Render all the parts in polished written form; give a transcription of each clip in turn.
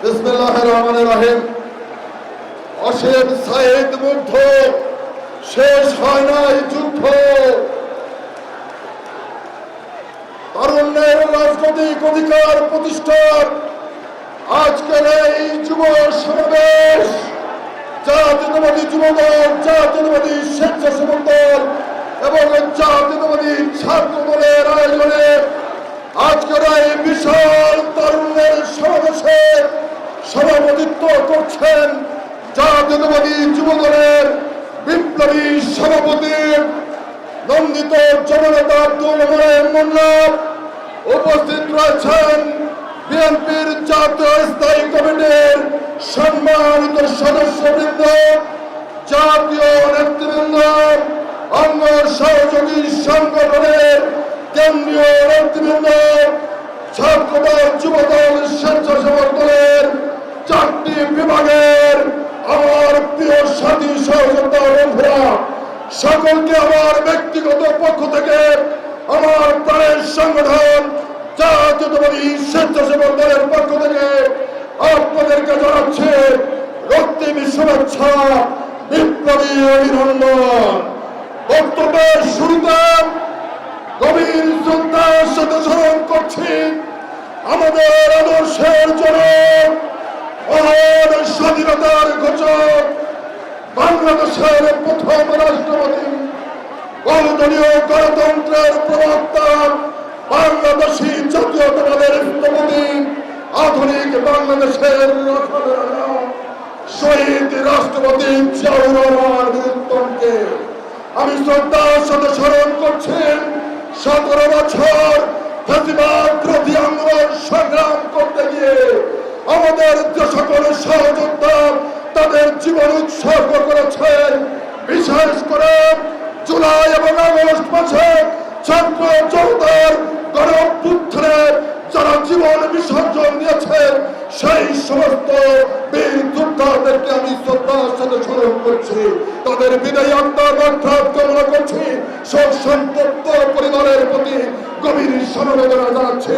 বিসমিল্লাহির রহমানির রহিম। অসীম সাইদ মুগ্ধ, শেষ হয় নাই যুদ্ধ। তারুণ্যের রাজনৈতিক অধিকার প্রতিষ্ঠার আজকের এই যুব সমাবেশ জাতীয়তাবাদী যুবদল, জাতীয়তাবাদী স্বেচ্ছাসেবক দল এবং জাতীয়তাবাদী ছাত্র দলের আয়োজনে আজকের এই বিশাল তারুণ্যের সমাবেশে সভাপতিত্ব করছেন জাতীয়তাবাদী যুবদলের বিপ্লবী সভাপতি নন্দিত জননেতা আব্দুল মোমেন মোল্লা। উপস্থিত রয়েছেন বিএনপির জাতীয় স্থায়ী কমিটির সম্মানিত সদস্যবৃন্দ, জাতীয় নেতৃবৃন্দ, অঙ্গ সহযোগী সংগঠনের কেন্দ্রীয় নেতৃবৃন্দ, ছাত্রদল, যুবদল, স্বেচ্ছাসেবক দলের 4টি বিভাগের আমার প্রিয় সাথী সহযোদ্ধা বন্ধুরা, সকলকে আমার ব্যক্তিগত পক্ষ থেকে আমার প্রাণের সংগঠন জাতীয়তাবাদী স্বেচ্ছাসেবক দলের পক্ষ থেকে আপনাদেরকে জানাচ্ছে রক্তিম শুভেচ্ছা, বিপ্লবী অভিনন্দন। বক্তব্যের শুরুতে গভীর শ্রদ্ধার সাথে স্মরণ করছি আমাদের আদর্শের জনক, মহান স্বাধীনতার ঘোষক, বাংলাদেশের প্রথম রাষ্ট্রপতি, বহুদলীয় গণতন্ত্রের প্রবক্তা, বাংলাদেশী জাতীয়তাবাদের স্থপতি, আধুনিক বাংলাদেশের শহীদ রাষ্ট্রপতি জিয়াউর রহমান বীরুত্তমকে আমি শ্রদ্ধার সাথে স্মরণ করছি। 17 বছর ফ্যাসিবাদ বিরোধী আন্দোলন সংগ্রাম করতে গিয়ে আমাদের যে সকল সহযোদ্ধা তাদের জীবন উৎসর্গ করেছেন, বিশেষ করে জুলাই এবং আগস্ট মাসে ছাত্র জনতার গণঅভ্যুত্থানে যারা জীবন বিসর্জন দিয়েছেন, সেই সমস্ত বীর যোদ্ধাদেরকে আমি শ্রদ্ধার সাথে স্মরণ করছি। তাদের বিদায়ী আত্মার মাগফিরাত কামনা করছি। শোক সন্তপ্ত পরিবারের প্রতি গভীর সমবেদনা জানাচ্ছি।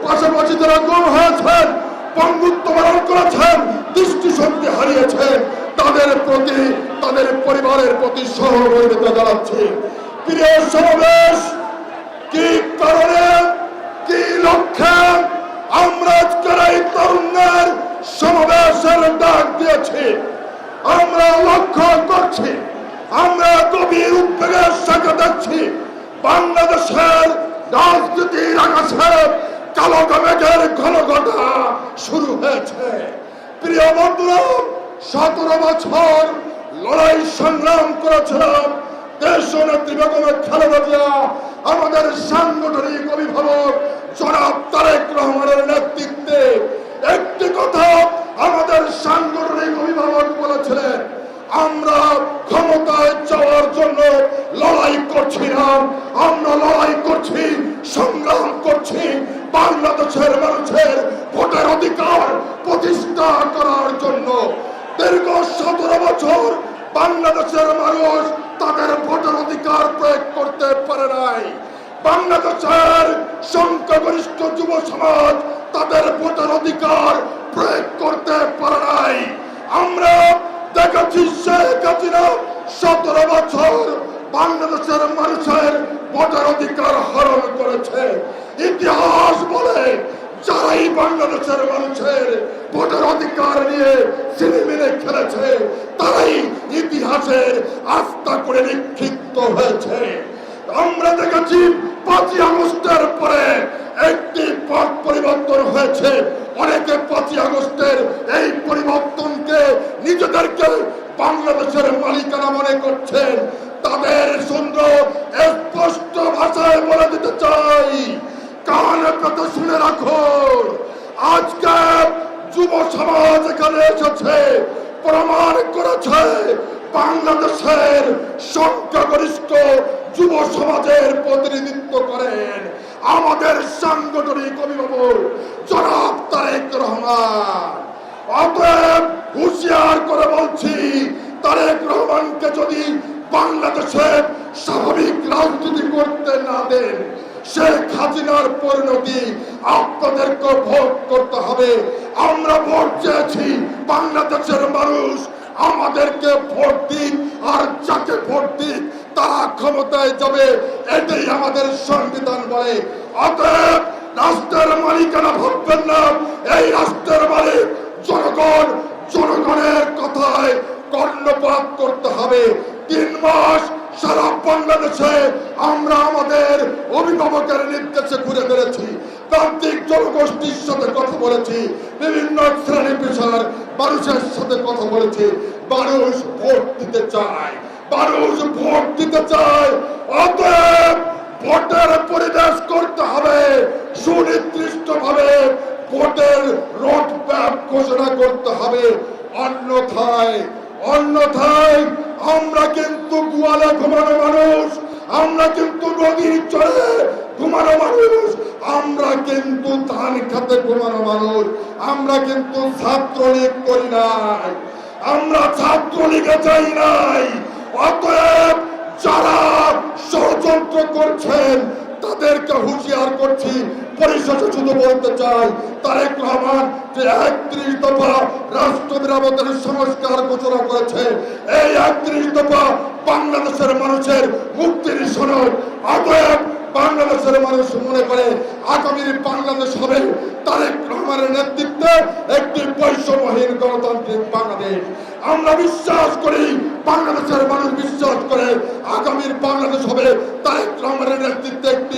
পাশাপাশি যারা গুম হয়েছেন, পঙ্গুত্ব বরণ করেছেন, দৃষ্টিশক্তি হারিয়েছেন, তাদের প্রতি, তাদের পরিবারের প্রতি সহমর্মিতা জানাচ্ছি। প্রিয় সমাবেশ, কি কারণে, কি লক্ষ্যে আমরা আজকের এই তরুণের সমাবেশের ডাক দিয়েছি আমরা লক্ষ্য করছি, আমরা গভীর উদ্বেগের সাথে দেখছি বাংলাদেশের রাজনীতির আকাশে কালো মেঘের ঘন ঘটা শুরু হয়েছে। প্রিয় বন্ধুরা, 17 বছর লড়াই সংগ্রাম করেছিলাম দেশ নেত্রী বেগম খালেদা জিয়া, আমাদের সাংগঠনিক অভিভাবক জনাব তারেক রহমানের নেতৃত্বে। একটি কথা আমাদের সাংগঠনিক অভিভাবক বলেছিলেন, আমরা ক্ষমতায় যাওয়ার জন্য লড়াই করছি না, আমরা লড়াই করছি, সংগ্রাম করছি বাংলাদেশের মানুষের ভোটের অধিকার প্রতিষ্ঠা করার জন্য। দীর্ঘ 17 বছর বাংলাদেশের মানুষ তাদের ভোটের অধিকার প্রয়োগ করতে পারে নাই। বাংলাদেশের সংখ্যাগরিষ্ঠ যুব সমাজ তাদের ভোটের অধিকার প্রয়োগ করতে পারে নাই। আমরা দেখেছি শেখ হাসিনা 17 বছর বাংলাদেশের মানুষের ভোটের অধিকার হরণ করেছে। ইতিহাস বলে যারাই বাংলাদেশের মানুষের ভোটের অধিকার নিয়ে ছিনিমিনি খেলেছে, তারাই ইতিহাসের আস্থা করে নিক্ষিপ্ত হয়েছে। আমরা দেখেছি 5ই আগস্টের পরে একটি পথ পরিবর্তন হয়েছে। অনেকে 5ই আগস্টের এই পরিবর্তনকে নিজেদেরকে বাংলাদেশের মালিকানা মনে করছেন। তাদের সুন্দর স্পষ্ট ভাষায় বলে দিতে চাই, কান পেতে শুনে রাখুন, আজকে যুব সমাজ এখানে এসেছে, প্রমাণ করেছে বাংলাদেশের সংখ্যাগরিষ্ঠ যুব সমাজের প্রতিনিধিত্ব করেন আমাদের সাংগঠনিক অভিভাবক জনাব তারেক রহমান। অতএব হুঁশিয়ার করে বলছি, তারেক রহমানকে যদি বাংলাদেশে স্বাভাবিক রাজনীতি করতে না দেন, শেখ হাসিনার পরিণতি আপনাদেরকে ভোট করতে হবে। আমরা ভোট চেয়েছি, বাংলাদেশের মানুষ আমাদেরকে ভোট দিন, আর যাকে ভোট দিন তারা ক্ষমতায় যাবে, এটাই আমাদের সংবিধান বলে। অতএব রাষ্ট্রের মালিকানা ভাববেন না, এই রাষ্ট্রের মালিক জনগণ। জনগণের কথায় কর্ণপাত করতে হবে। 3 মাস সারা বাংলাদেশে আমরা আমাদের অভিভাবকের নির্দেশে ঘুরে বেড়েছি, প্রান্তিক জনগোষ্ঠীর সাথে কথা বলেছি, বিভিন্ন শ্রেণী পেশার মানুষের সাথে কথা বলেছি। মানুষ ভোট দিতে চায়, মানুষ ভোট দিতে চায়। অতএব ভোটের পরিবেশ করতে হবে, সুনির্দিষ্ট ভাবে ভোটের রোড ম্যাপ ঘোষণা করতে হবে। অন্যথায় আমরা কিন্তু গোয়ালে ঘুমানো মানুষ, আমরা কিন্তু নদীর চরে ঘুমানো মানুষ, আমরা কিন্তু ধান খেতে ঘুমানো মানুষ, আমরা কিন্তু ছাত্রলীগ করি নাই, আমরা ছাত্রলীগে যাই নাই। অতএব যারা ষড়যন্ত্র করছেন তাদেরকে হুঁশিয়ার করছি। পরিশেষে শুধু বলতে চাই, তারেক রহমান যে 31 দফা রাষ্ট্র মেরামতের সংস্কার ঘোষণা করেছে, এই 31 দফা বাংলাদেশের মানুষের মুক্তির সনদ। অতএব বাংলাদেশের মানুষ মনে করে আগামীর বাংলাদেশ হবে তারেক রহমানের নেতৃত্বে একটি বৈষম্যহীন গণতান্ত্রিক বাংলাদেশ। আমরা বিশ্বাস করি, বাংলাদেশের মানুষ বিশ্বাস করে আগামীর বাংলাদেশ হবে তারেক রহমানের নেতৃত্বে একটি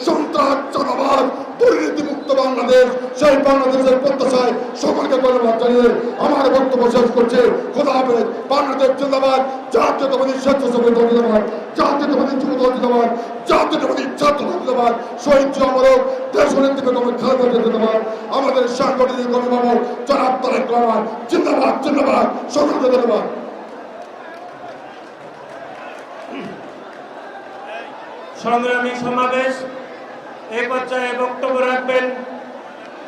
সন্ত্রাস, চাঁদাবাজ, দুর্নীতিমুক্ত বাংলাদেশ। সেই বাংলাদেশের প্রত্যাশায় সকলকে ধন্যবাদ জানিয়ে আমার বক্তব্য শেষ করছে। খোদা হাফেজ। বাংলাদেশ জিন্দাবাদ, জাতীয়তাবাদী স্বেচ্ছাসেবী দল জিন্দাবাদ, জাতীয়তাবাদী যুব দল জিন্দাবাদ, জাতীয়তাবাদী ছাত্র দল জিন্দাবাদ, শহীদ অমরক দেশ নেত্রী বেগম খালেদা জিয়া জিন্দাবাদ, আমাদের সাংগঠনিক অভিভাবক জনাব তারেক রহমান জিন্দাবাদ জিন্দাবাদ। সকলকে ধন্যবাদ। সংগ্রামী সমাবেশ এই পর্যায়ে বক্তব্য রাখবেন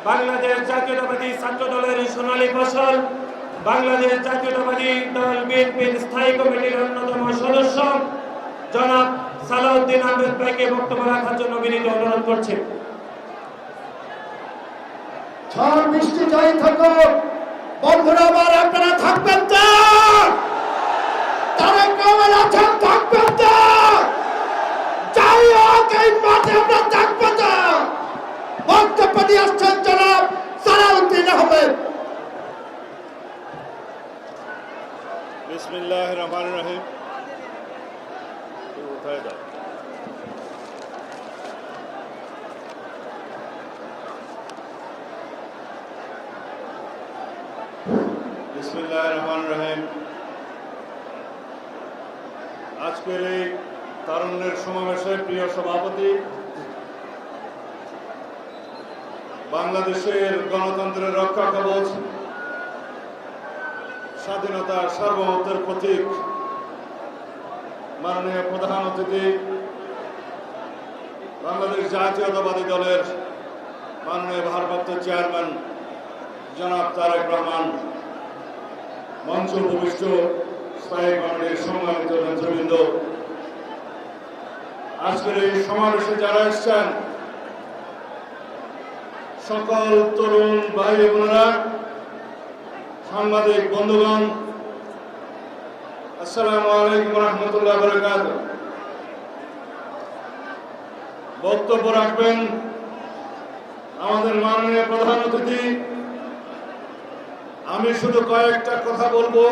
বাংলাদেশ জাতীয়তাবাদী ছাত্র দলের সোনালী ফসল, বাংলাদেশ জাতীয়তাবাদী দল বিএনপির স্থায়ী কমিটির অন্যতম সদস্য জনাব সালাউদ্দিন আহমেদ ভাইকে বক্তব্য রাখার জন্য বিনীত অনুরোধ করছি। ঝড় বৃষ্টি যাই থাকুক, বন্ধুরা আমার আপনারা থাকবেন তো? তারেক রহমান আছেন, থাকবেন তো? যাই হোক এই মাঠে আমরা থাকবো তো? বক্তব্য দিয়ে আসছেন জনাব সালাউদ্দিন আহমেদ। বিসমিল্লাহির রহমানির রহিম। বিসমিল্লাহির রহমানির রহিম। আজকের এই তারুণ্যের সমাবেশে প্রিয় সভাপতি, বাংলাদেশের গণতন্ত্রের রক্ষা কবচ, স্বাধীনতার সার্বভৌমত্বের প্রতীক মাননীয় প্রধান অতিথি, বাংলাদেশ জাতীয়তাবাদী দলের মাননীয় ভারপ্রাপ্ত চেয়ারম্যান জনাব তারেক রহমান, মঞ্চ উপবিষ্ট স্থায়ী কমিটির সম্মানিত নেতৃবৃন্দ, আজকের এই সমাবেশে যারা এসেছেন সকল তরুণ ভাই বোনেরা, সাংবাদিক বন্ধুগণ, আসসালামু আলাইকুম রহমতুল্লাহ বারাকাতুহু। বক্তব্য রাখবেন আমাদের মাননীয় প্রধান অতিথি। আমি শুধু কয়েকটা কথা বলবো।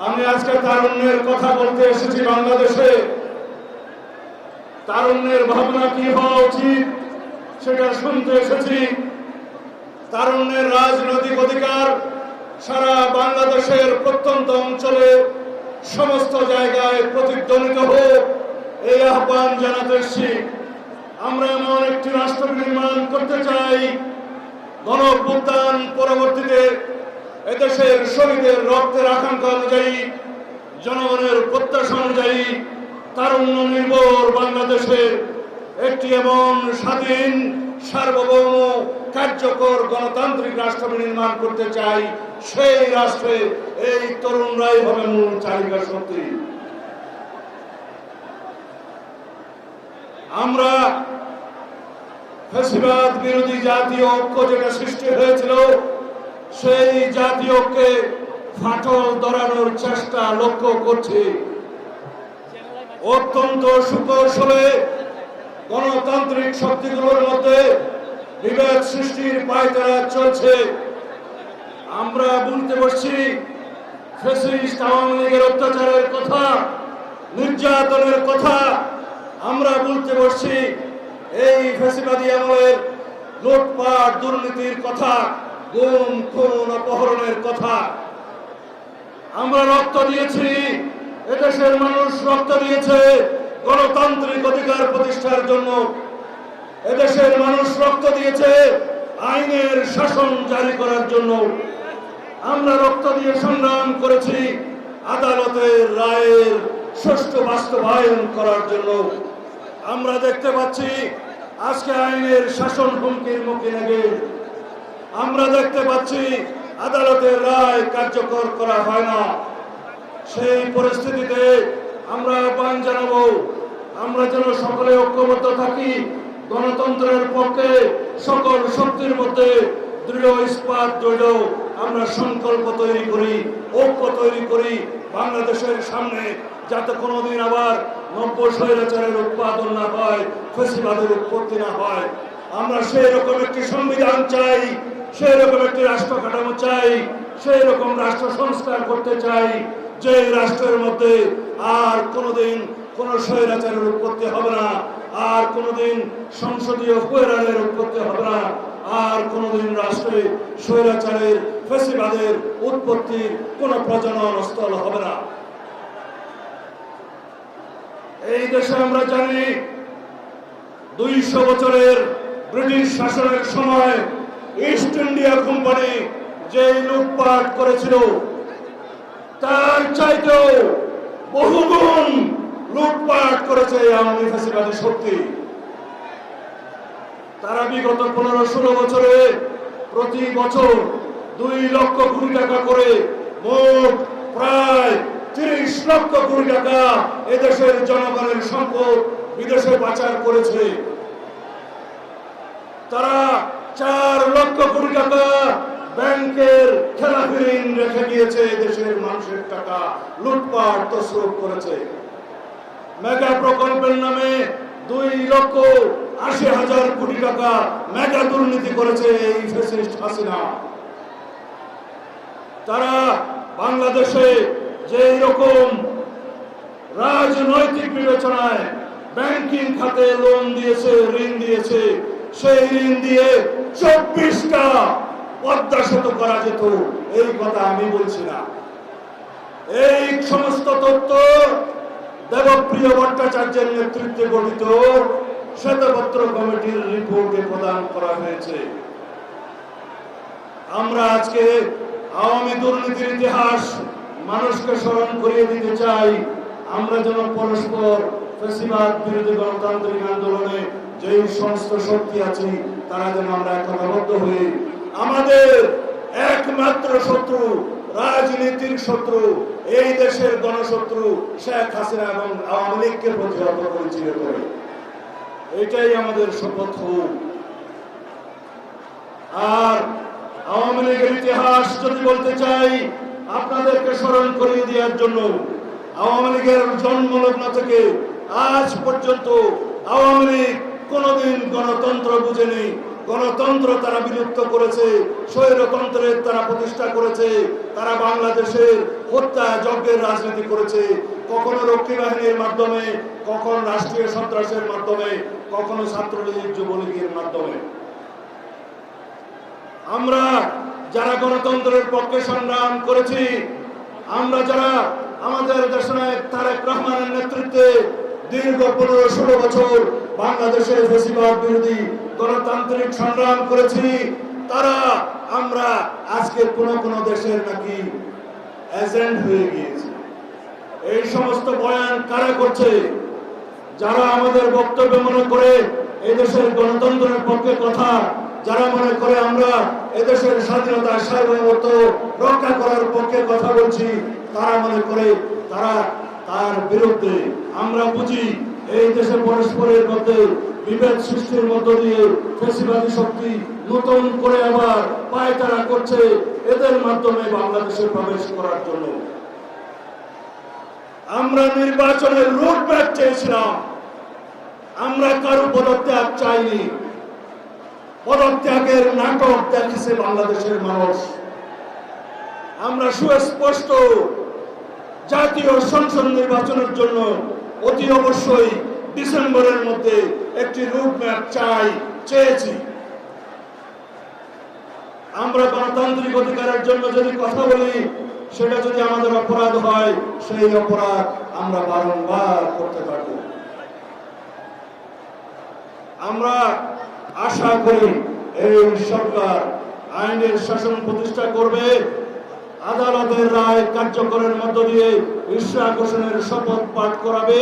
আমি আজকে তারুণ্যের কথা বলতে এসেছি। বাংলাদেশে তারুণ্যের ভাবনা কি হওয়া উচিত সেটা শুনতে এসেছি। তারুণ্যের রাজনৈতিক অধিকার সারা বাংলাদেশের প্রত্যন্ত অঞ্চলে সমস্ত জায়গায় প্রতিধ্বনিত হোক, এই আহ্বান জানাতে এসেছি। আমরা এমন একটি রাষ্ট্র নির্মাণ করতে চাই, গণঅভ্যুত্থান পরবর্তীতে এদেশের শহীদের রক্তের আকাঙ্ক্ষা অনুযায়ী, জনগণের প্রত্যাশা অনুযায়ী তারুণ্য নির্ভর বাংলাদেশে একটি এমন স্বাধীন, সার্বভৌম, কার্যকর গণতান্ত্রিক রাষ্ট্র নির্মাণ করতে চাই। সেই রাষ্ট্রে এই তরুণরাই হবে মূল চালিকা শক্তি। আমরা ফ্যাসিবাদ বিরোধী জাতীয় ঐক্য যেটা সৃষ্টি হয়েছিল, সেই জাতীয় ঐক্যে ফাটল ধরানোর চেষ্টা লক্ষ্য করছি। অত্যন্ত সুকৌশলে গণতান্ত্রিক শক্তিগুলোর মধ্যে বিভেদ সৃষ্টির পায়তারা চলছে। আমরা বলতে বসছি ফ্যাসিস্ট আওয়ামী লীগের অত্যাচারের কথা, নির্যাতনের কথা। আমরা বলতে বসছি এই ফ্যাসিবাদী আমলের লুটপাট দুর্নীতির কথা, গুম খুন অপহরণের কথা। আমরা রক্ত দিয়েছি, এদেশের মানুষ রক্ত দিয়েছে গণতান্ত্রিক অধিকার প্রতিষ্ঠার জন্য। এদেশের মানুষ রক্ত দিয়েছে আইনের শাসন জারি করার জন্য। আমরা রক্ত দিয়ে সংগ্রাম করেছি আদালতের রায়ের সুষ্ঠু বাস্তবায়ন করার জন্য। আমরা দেখতে পাচ্ছি আজকে আইনের শাসন হুমকির মুখে লেগে আমরা দেখতে পাচ্ছি আদালতের রায় কার্যকর করা হয় না। সেই পরিস্থিতিতে আমরা আহ্বান জানাবো, আমরা যেন সকলে ঐক্যবদ্ধ থাকি, গণতন্ত্রের পক্ষে সকল শক্তির মধ্যে দৃঢ় ইস্পাত দৃঢ় আমরা সংকল্প তৈরি করি, ঐক্য তৈরি করি। বাংলাদেশের সামনে যাতে কোনোদিন আবার নব্য স্বৈরাচারের উৎপাদন না হয়, ফ্যাসিবাদের উৎপত্তি না হয়। আমরা সেই রকম একটি সংবিধান চাই, সেই রকম একটি রাষ্ট্র কাঠামো চাই, সেই রকম রাষ্ট্র সংস্কার করতে চাই যে রাষ্ট্রের মধ্যে আর কোনোদিন কোন স্বৈরাচারের উৎপত্তি হবে না, আর কোনোদিন সংসদীয় ফেরারের উৎপত্তি হবে না, আর কোনোদিন রাষ্ট্রে স্বৈরাচারের ফ্যাসিবাদের উৎপত্তির কোন প্রজনন স্থল হবে না। এই দেশে আমরা জানি 200 বছরের ব্রিটিশ শাসনের সময় ইস্ট ইন্ডিয়া কোম্পানি যে লুটপাট করেছিল তার চাইতেও বহুগুণ লুটপাট করেছে আওয়ামী ফ্যাসিবাদী শক্তি। তারা বিগত 15-16 বছরে প্রতি বছর 2 লক্ষ কোটি টাকা করে মোট প্রায় 30 লক্ষ কোটি টাকা এদেশের জনগণের সম্পদ বিদেশে পাচার করেছে। তারা 4 লক্ষ কোটি টাকা ব্যাংকের খেলাপি ঋণ রেখে দিয়েছে, দেশের মানুষের টাকা লুটপাট তছরূপ করেছে। মেগা প্রকল্পের নামে 2,80,000 কোটি টাকা মেগা দুর্নীতি করেছে এই ফ্যাসিস্ট হাসিনা। তারা বাংলাদেশে যে রকম রাজনৈতিক বিবেচনায় ব্যাংকিং খাতে লোন দিয়েছে, ঋণ দিয়েছে, সেই ঋণ দিয়ে 24টা পদ্মা সেতু করা যেত, এই কথা আমি বলছি না। এই সমস্ত তথ্য দেবপ্রিয় ভট্টাচার্যের নেতৃত্বে গঠিত শ্বেতপত্র কমিটির রিপোর্টে প্রদান করা হয়েছে। আমরা আজকে আওয়ামী দুর্নীতির ইতিহাস মানুষকে স্মরণ করিয়ে দিতে চাই। আমরা যেন পরস্পর ফ্যাসিবাদ বিরোধী গণতান্ত্রিক আন্দোলনে যে সমস্ত শক্তি আছি তারা যেন আমরা একতাবদ্ধ হয়ে আমাদের একমাত্র শত্রু, রাজনীতির শত্রু, এই দেশের গণশত্রু শেখ হাসিনা এবং আওয়ামী লীগকে প্রতিহত পরিচিত করে, এটাই আমাদের শপথ হোক। আর আওয়ামী লীগের ইতিহাস যদি বলতে চাই, আপনাদেরকে স্মরণ করিয়ে দেওয়ার জন্য, আওয়ামী লীগের জন্মলগ্ন থেকে আজ পর্যন্ত আওয়ামী লীগ কোনদিন গণতন্ত্র বুঝেনি। গণতন্ত্র তারা বিলুপ্ত করেছে, স্বৈরতন্ত্রের তারা প্রতিষ্ঠা করেছে। তারা বাংলাদেশের হত্যা যজ্ঞের রাজনীতি করেছে, কখনো রক্ষী বাহিনীর মাধ্যমে, কখনো রাষ্ট্রীয় সন্ত্রাসের মাধ্যমে, কখনো ছাত্রলীগ যুবলীগের মাধ্যমে। আমরা যারা গণতন্ত্রের পক্ষে সংগ্রাম করেছি, আমরা যারা আমাদের দেশনায়ক তারেক রহমানের নেতৃত্বে দীর্ঘ 15-16 বছর বাংলাদেশের ফ্যাসিবাদ বিরোধী গণতান্ত্রিক সংগ্রাম করেছি, তারা আমরা আজকে কোন দেশের নাকি এজেন্ট হয়ে গিয়েছি। এই সমস্ত বয়ান কারা করছে? যারা আমাদের বক্তব্য মনে করে এই দেশের গণতন্ত্রের পক্ষে কথা, যারা মনে করে আমরা এদেশের স্বাধীনতা সার্বভৌমত্ব রক্ষা করার পক্ষে কথা বলছি, তারা মনে করে তারা তার বিরুদ্ধে। আমরা বুঝি এই দেশে পরস্পরের মধ্যে বিভেদ সৃষ্টির মধ্য দিয়ে ফ্যাসিবাদী শক্তি নতুন করে আবার পায়তারা করছে এদের মাধ্যমে বাংলাদেশে প্রবেশ করার জন্য। আমরা নির্বাচনের রোডম্যাপ চেয়েছিলাম, আমরা কারো পদত্যাগ চাইনি। পদত্যাগের নাটক দেখেছে বাংলাদেশের মানুষ। আমরা সুস্পষ্ট জাতীয় সংসদ নির্বাচনের জন্য অতি অবশ্যই ডিসেম্বরের মধ্যে একটি রোডম্যাপ চেয়েছি। আমরা গণতান্ত্রিক অধিকারের জন্য যদি কথা বলি, সেটা যদি আমাদের অপরাধ হয়, সেই অপরাধ আমরা বারংবার করতে পারব। আমরা আশা করি এই সরকার আইনের শাসন প্রতিষ্ঠা করবে, আদালতের রায় কার্যকরের মধ্য দিয়ে ইশরাক হোসেনের শপথ পাঠ করাবে,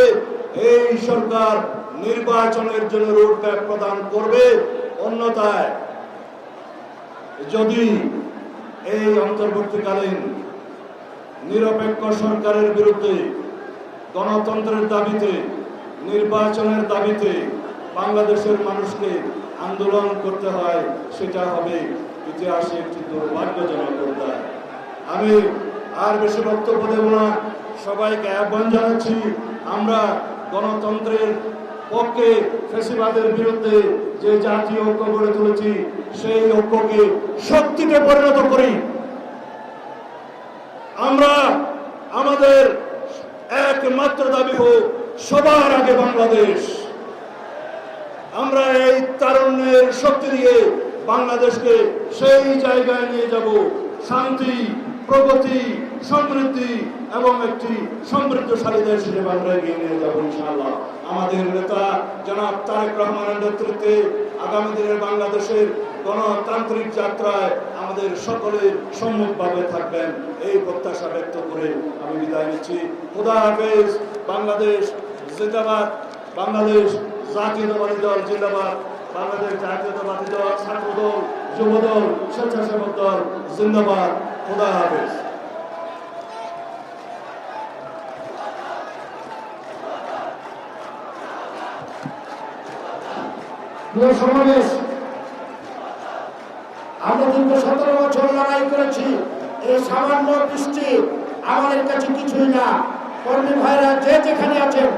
এই সরকার নির্বাচনের জন্য রোডম্যাপ প্রদান করবে। অন্যথায় যদি এই অন্তর্বর্তীকালীন নিরপেক্ষ সরকারের বিরুদ্ধে গণতন্ত্রের দাবিতে, নির্বাচনের দাবিতে বাংলাদেশের মানুষকে আন্দোলন করতে হয়, সেটা হবে ইতিহাসে একটি দুর্ভাগ্যজনক ঘটনা। আমি আর বেশি বক্তব্য দেব না, সবাইকে আহ্বান জানাচ্ছি আমরা গণতন্ত্রের পক্ষে ফ্যাসিবাদের বিরুদ্ধে যে জাতীয় ঐক্য গড়ে তুলেছি, সেই ঐক্যকে শক্তিতে পরিণত করি। আমরা আমাদের একমাত্র দাবি হোক সবার আগে বাংলাদেশ। আমরা এই তারুণ্যের শক্তি দিয়ে বাংলাদেশকে সেই জায়গায় নিয়ে যাব, শান্তি, প্রগতি, সমৃদ্ধি এবং একটি সমৃদ্ধশালী দেশ হিসেবে আমরা এগিয়ে নিয়ে যাবো ইনশাআল্লাহ। আমাদের নেতা জনাব তারেক রহমানের নেতৃত্বে আগামী দিনের বাংলাদেশের গণতান্ত্রিক যাত্রায় আমাদের সকলের সম্মুখভাবে থাকবেন, এই প্রত্যাশা ব্যক্ত করে আমি বিদায় নিচ্ছি। খোদা হাফেজ। বাংলাদেশ জিন্দাবাদ। বাংলাদেশ জাতীয়তাবাদী দল জিন্দাবাদ। বাংলাদেশ জাতীয়তাবাদী দল, ছাত্র দল, যুব দল, স্বেচ্ছাসেবক দল জিন্দাবাদ। খোদা হাফেজ। সমাবেশ, আমরা দীর্ঘ 17 বছর লড়াই করেছি। এই সামান্য বৃষ্টি আমাদের কাছে কিছুই না। কর্মী ভাইরা যে যেখানে আছেন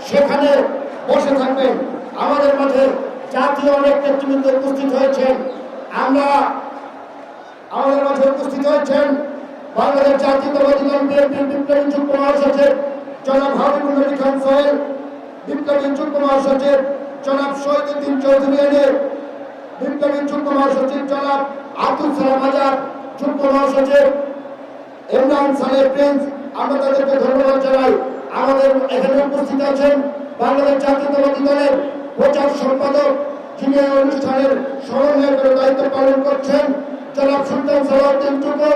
সেখানে বসে থাকবেন। আমাদের মাঝে জাতীয় অনেক নেতৃবৃন্দ উপস্থিত হয়েছেন। আমাদের মাঝে উপস্থিত হয়েছেন বাংলাদেশ জাতীয়তাবাদী দল বিএনপির বিপ্লবী যুগ্ম মহাসচিব জনাব হাবিবুর নবী খান সোহেল, বিপ্লবী যুগ্ম মহাসচিব জনাব শহীদুদ্দিন চৌধুরী, বিপ্লবী যুগ্ম মহাসচিব জনাব আব্দুল সালাম আজাদ, যুগ্ম মহাসচিব ইমরান সালেহ প্রিন্স। আমরা তাদেরকে ধন্যবাদ জানাই। আমাদের এখানে উপস্থিত আছেন বাংলাদেশ জাতীয়তাবাদী দলের প্রচার সম্পাদক, যিনি এই অনুষ্ঠানের সমন্বয়কের দায়িত্ব পালন করছেন, জনাব সুলতান সালাউদ্দিন টুকু,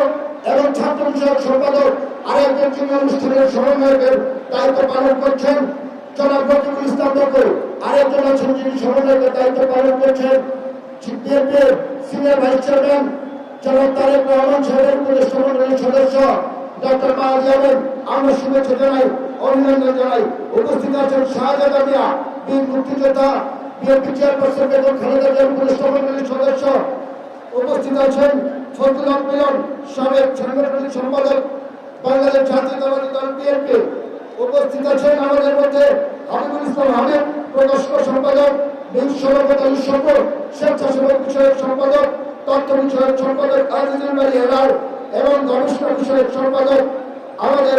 এবং ছাত্র বিষয়ক সম্পাদক আরেকজন যিনি অনুষ্ঠানের সমন্বয়কের দায়িত্ব পালন করছেন, জনাব রকিবুল ইসলাম টুকু। আরেকজন আছেন যিনি সমন্বয়কের দায়িত্ব পালন করছেন, বিএনপির সিনিয়র ভাইস চেয়ারম্যান জনাব তারেক রহমান সাহেবের উপদেষ্টা মণ্ডলীর সদস্য ডক্টর মাহাদি আহমেদ। আমরা শুভেচ্ছা জানাই, অভিনন্দন জানাই। উপস্থিত আছেন শাহজাদা মিয়া, বীর মুক্তিযোদ্ধা, বিএনপি চেয়ারপারসন বেগম খালেদা জিয়ার উপদেষ্টা মণ্ডলীর সদস্য। উপস্থিত আছেন ফজলুল হক মিলন, সাবেক সাংগঠনিক সম্পাদক, বাংলাদেশ জাতীয়তাবাদী দল বিএনপি। উপস্থিত আছেন আমাদের মধ্যে হাবিবুল ইসলাম হাবিব, প্রকাশ্য সম্পাদক, বীর সভাপতি শঙ্কর, স্বেচ্ছাসেবক বিষয়ক সম্পাদক, তথ্য বিষয়ক সম্পাদক আজিজুল বাড়ি হেলাল এবং গবেষণা বিষয়ক সম্পাদক আমাদের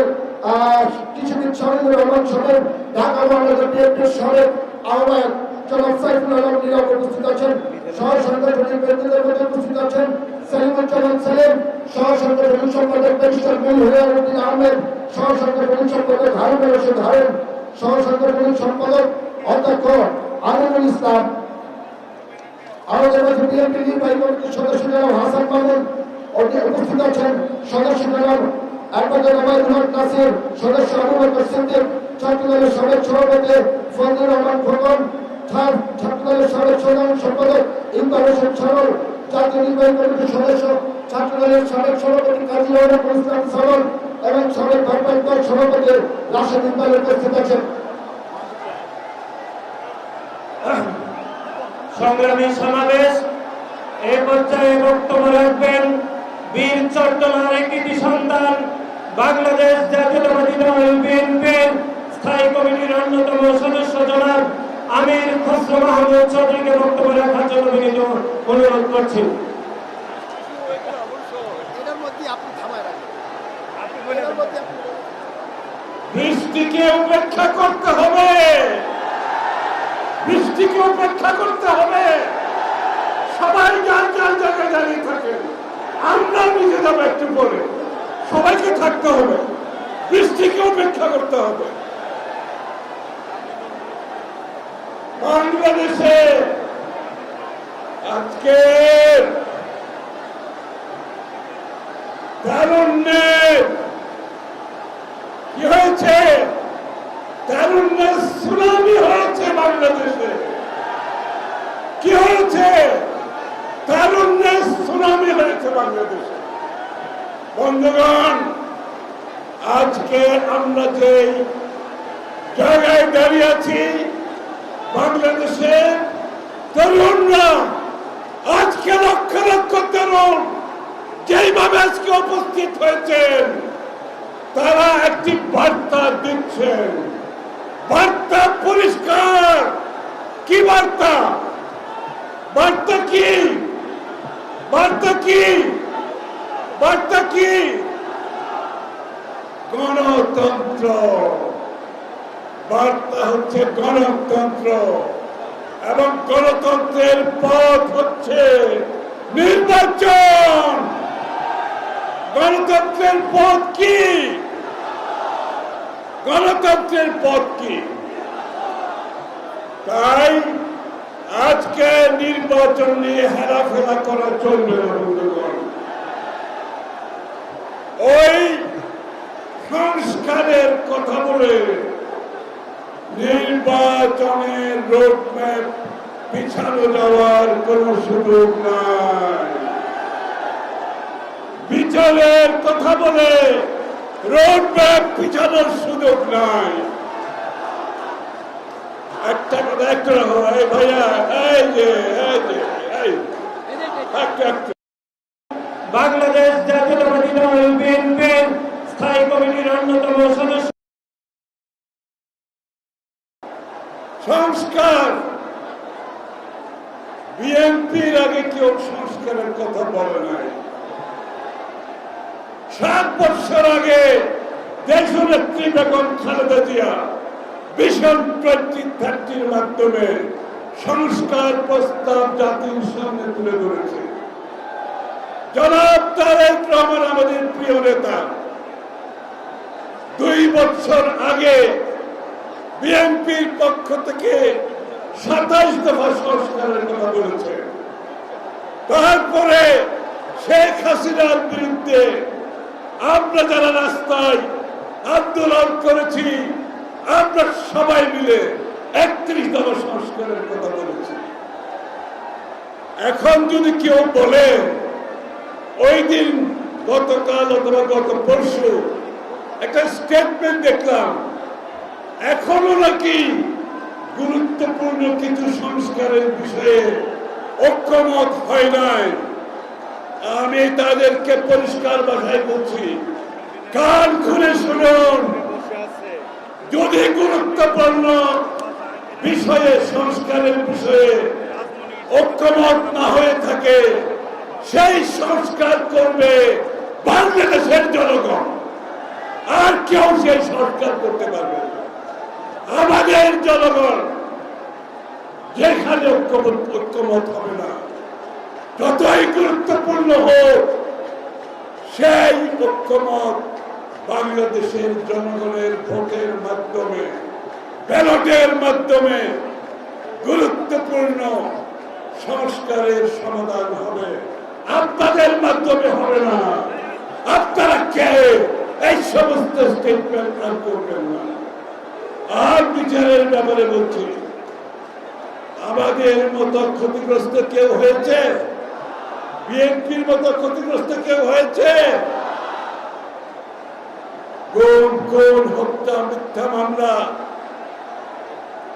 কৃষিবিদ শামীমুর রহমান সাহেব, ঢাকা মহানগর বিএনপির সাবেক আহ্বায়ক জনাব সাইফুল আলম নীরব উপস্থিত আছেন। সহ সাংগঠনিক ব্যক্তিদের মধ্যে উপস্থিত আছেন সেলিমুজ্জামান সেলিম, সহ সাংগঠনিক সম্পাদক ব্যারিস্টার মীর হুমায়ুন আহমেদ, সহ সাংগঠনিক সম্পাদক হারুন রশিদ হারুন, সহ সাংগঠনিক সম্পাদক অধ্যক্ষ আমিনুল ইসলাম। আমাদের মাঝে বিএনপি নির্বাহী কমিটির সদস্য জনাব হাসান মামুন উপস্থিত আছেন, সদস্য জনাব অ্যাডভোকেট ওবায়দুল হক নাসির, সদস্য আবু বকর সিদ্দিক, ছাত্রদলের সাবেক সভাপতি ফজলুর রহমান খোকন, ছাত্রদলের সাবেক সাধারণ সম্পাদক ইকবাল হোসেন সারল, জাতীয় নির্বাহী কমিটির সদস্য ছাত্রদলের সাবেক সভাপতি কাজী রহমান ইসলাম সারল এবং সাবেক ভারপ্রাপ্ত সভাপতি রাশেদ ইকবাল উপস্থিত আছেন। সংগ্রামী সমাবেশ এই পর্যায়ে বক্তব্য রাখবেন বীর চট্টলার কৃতি সন্তান বাংলাদেশ জাতীয়তাবাদী দল বিএনপির স্থায়ী কমিটির অন্যতম সদস্য জনাব আমির খসরু মাহমুদ চৌধুরীকে বক্তব্য রাখার জন্য বিনীত অনুরোধ করছি। বৃষ্টিকে উপেক্ষা করতে হবে, বৃষ্টিকে উপেক্ষা করতে হবে। সবাই যার যার জায়গায় দাঁড়িয়ে থাকে, আমরা নিচে যাবো একটু পরে। সবাইকে থাকতে হবে, বৃষ্টিকে উপেক্ষা করতে হবে। বাংলাদেশে আজকে তারুণ্যের কি হয়েছে? তারুণ্যের সুনামি হয়েছে বাংলাদেশে। কি হয়েছে? তারুণ্যের সুনামি হয়েছে বাংলাদেশে। বন্ধুগণ, আজকে আমরা যে জায়গায় দাঁড়িয়ে আছি, বাংলাদেশে তরুণরা আজকে লক্ষ লক্ষ তরুণ যেইভাবে আজকে উপস্থিত হয়েছেন, তারা একটি বার্তা দিচ্ছেন। বার্তা পরিষ্কার। কি বার্তা? বার্তা কি? বার্তা কি? বার্তা কি? গণতন্ত্র। বার্তা হচ্ছে গণতন্ত্র, এবং গণতন্ত্রের পথ হচ্ছে নির্বাচন। গণতন্ত্রের পথ কি? গণতন্ত্রের পথ কি? তাই আজকে নির্বাচন নিয়ে হেলাফেলা করা চলবে না বন্ধুগণ। ওই সংস্কারের কথা বলে নির্বাচনের রোডম্যাপ পিছানো যাওয়ার কোন সুযোগ নাই। বিচারের কথা বলে রোডম্যাপ পিছানোর সুযোগ নাই। একটা কথা একটা ভাইয়া, এই যে বাংলাদেশ জাতীয়তাবাদী দল বিএনপির স্থায়ী কমিটির অন্যতম সদস্য সংস্কার। বিএনপির আগে কেউ সংস্কারের কথা বলে নাই। 7 বছর আগে দেশনেত্রী বেগম খালেদা জিয়া ভিশন 2030 মাধ্যমে সংস্কার প্রস্তাব জাতির সামনে তুলে ধরেছে। জনাব তারেক রহমান আমাদের প্রিয় নেতা 2 বছর আগে বিএনপির পক্ষ থেকে 27 দফা সংস্কারের কথা বলেছে। তারপরে শেখ হাসিনার বিরুদ্ধে আমরা যারা রাস্তায় আন্দোলন করেছি, আমরা সবাই মিলে 31 দফা সংস্কারের কথা বলেছি। এখন যদি কেউ বলে, ওই দিন গতকাল অথবা গত পরশু একটা স্টেটমেন্ট দেখলাম, এখনো নাকি গুরুত্বপূর্ণ কিছু সংস্কারের বিষয়ে ঐক্যমত হয় নাই। আমি তাদেরকে পরিষ্কার ভাষায় বলছি, কান খুলে শুনুন। যদি গুরুত্বপূর্ণ বিষয়ে, সংস্কারের বিষয়ে ঐক্যমত না হয়ে থাকে, সেই সংস্কার করবে বাংলাদেশের জনগণ, আর কেউ সেই সংস্কার করতে পারবে না। আমাদের জনগণ যেখানে ঐক্যমত হবে না, যতই গুরুত্বপূর্ণ হোক, সেই ঐক্যমত বাংলাদেশের জনগণের ভোটের মাধ্যমে, ব্যালটের মাধ্যমে গুরুত্বপূর্ণ সংস্কারের সমাধান হবে। আপনাদের মাধ্যমে হবে না। আপনারা কে এই সমস্ত স্টেটমেন্ট আর করবেন না। আর বিচারের ব্যাপারে বলছি, আমাদের মতো ক্ষতিগ্রস্ত কেউ হয়েছে? বিএনপির মতো ক্ষতিগ্রস্ত কেউ হয়েছে? গুম, খুন, হত্যা, মিথ্যা মামলা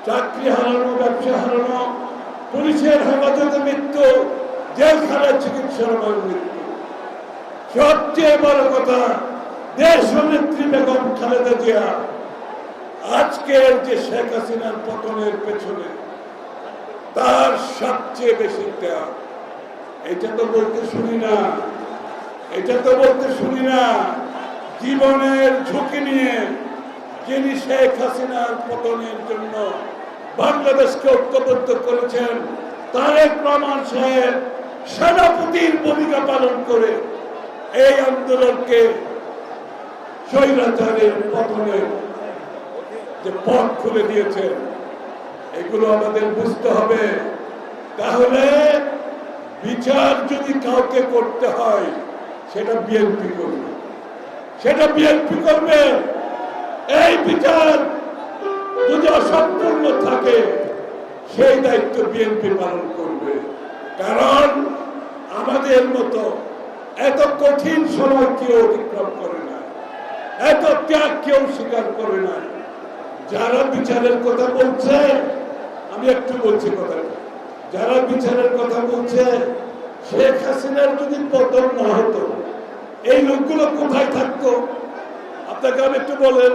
চাকরি হারানো, ব্যবসা হারানো, পুলিশের হেফাজতে মৃত্যু, জেলখানায় চিকিৎসার মৃত্যু। সবচেয়ে বড় কথা, দেশ নেত্রী বেগম খালেদা জিয়া আজকের যে শেখ হাসিনার পতনের পেছনে তার সবচেয়ে বেশি ত্যাগ। এটা তো বলতে শুনি না, এটা তো বলতে শুনি না। জীবনের ঝুঁকি নিয়ে যিনি শেখ হাসিনার পতনের জন্য বাংলাদেশকে ঐক্যবদ্ধ করেছেন, তারেক রহমান সাহেব সেনাপতির ভূমিকা পালন করে এই আন্দোলনকে স্বৈরাচারের পতনের যে পথ খুলে দিয়েছেন, এগুলো আমাদের বুঝতে হবে। তাহলে বিচার যদি কাউকে করতে হয়, সেটা বিএনপি করবে, সেটা বিএনপি করবে। এই বিচার যদি অসম্পূর্ণ থাকে, সেই দায়িত্ব বিএনপি পালন করবে। কারণ আমাদের মতো এত কঠিন সময় কেউ অতিক্রম করে না, এত ত্যাগ কেউ স্বীকার করে না। যারা বিচারের কথা বলছে, আমি একটু বলছি কথাটা, যারা বিচারের কথা বলছে, শেখ হাসিনার যদি পতন না হতো, এই লোকগুলো কোথায় থাকতো? আপনাকে আমি একটু বলেন,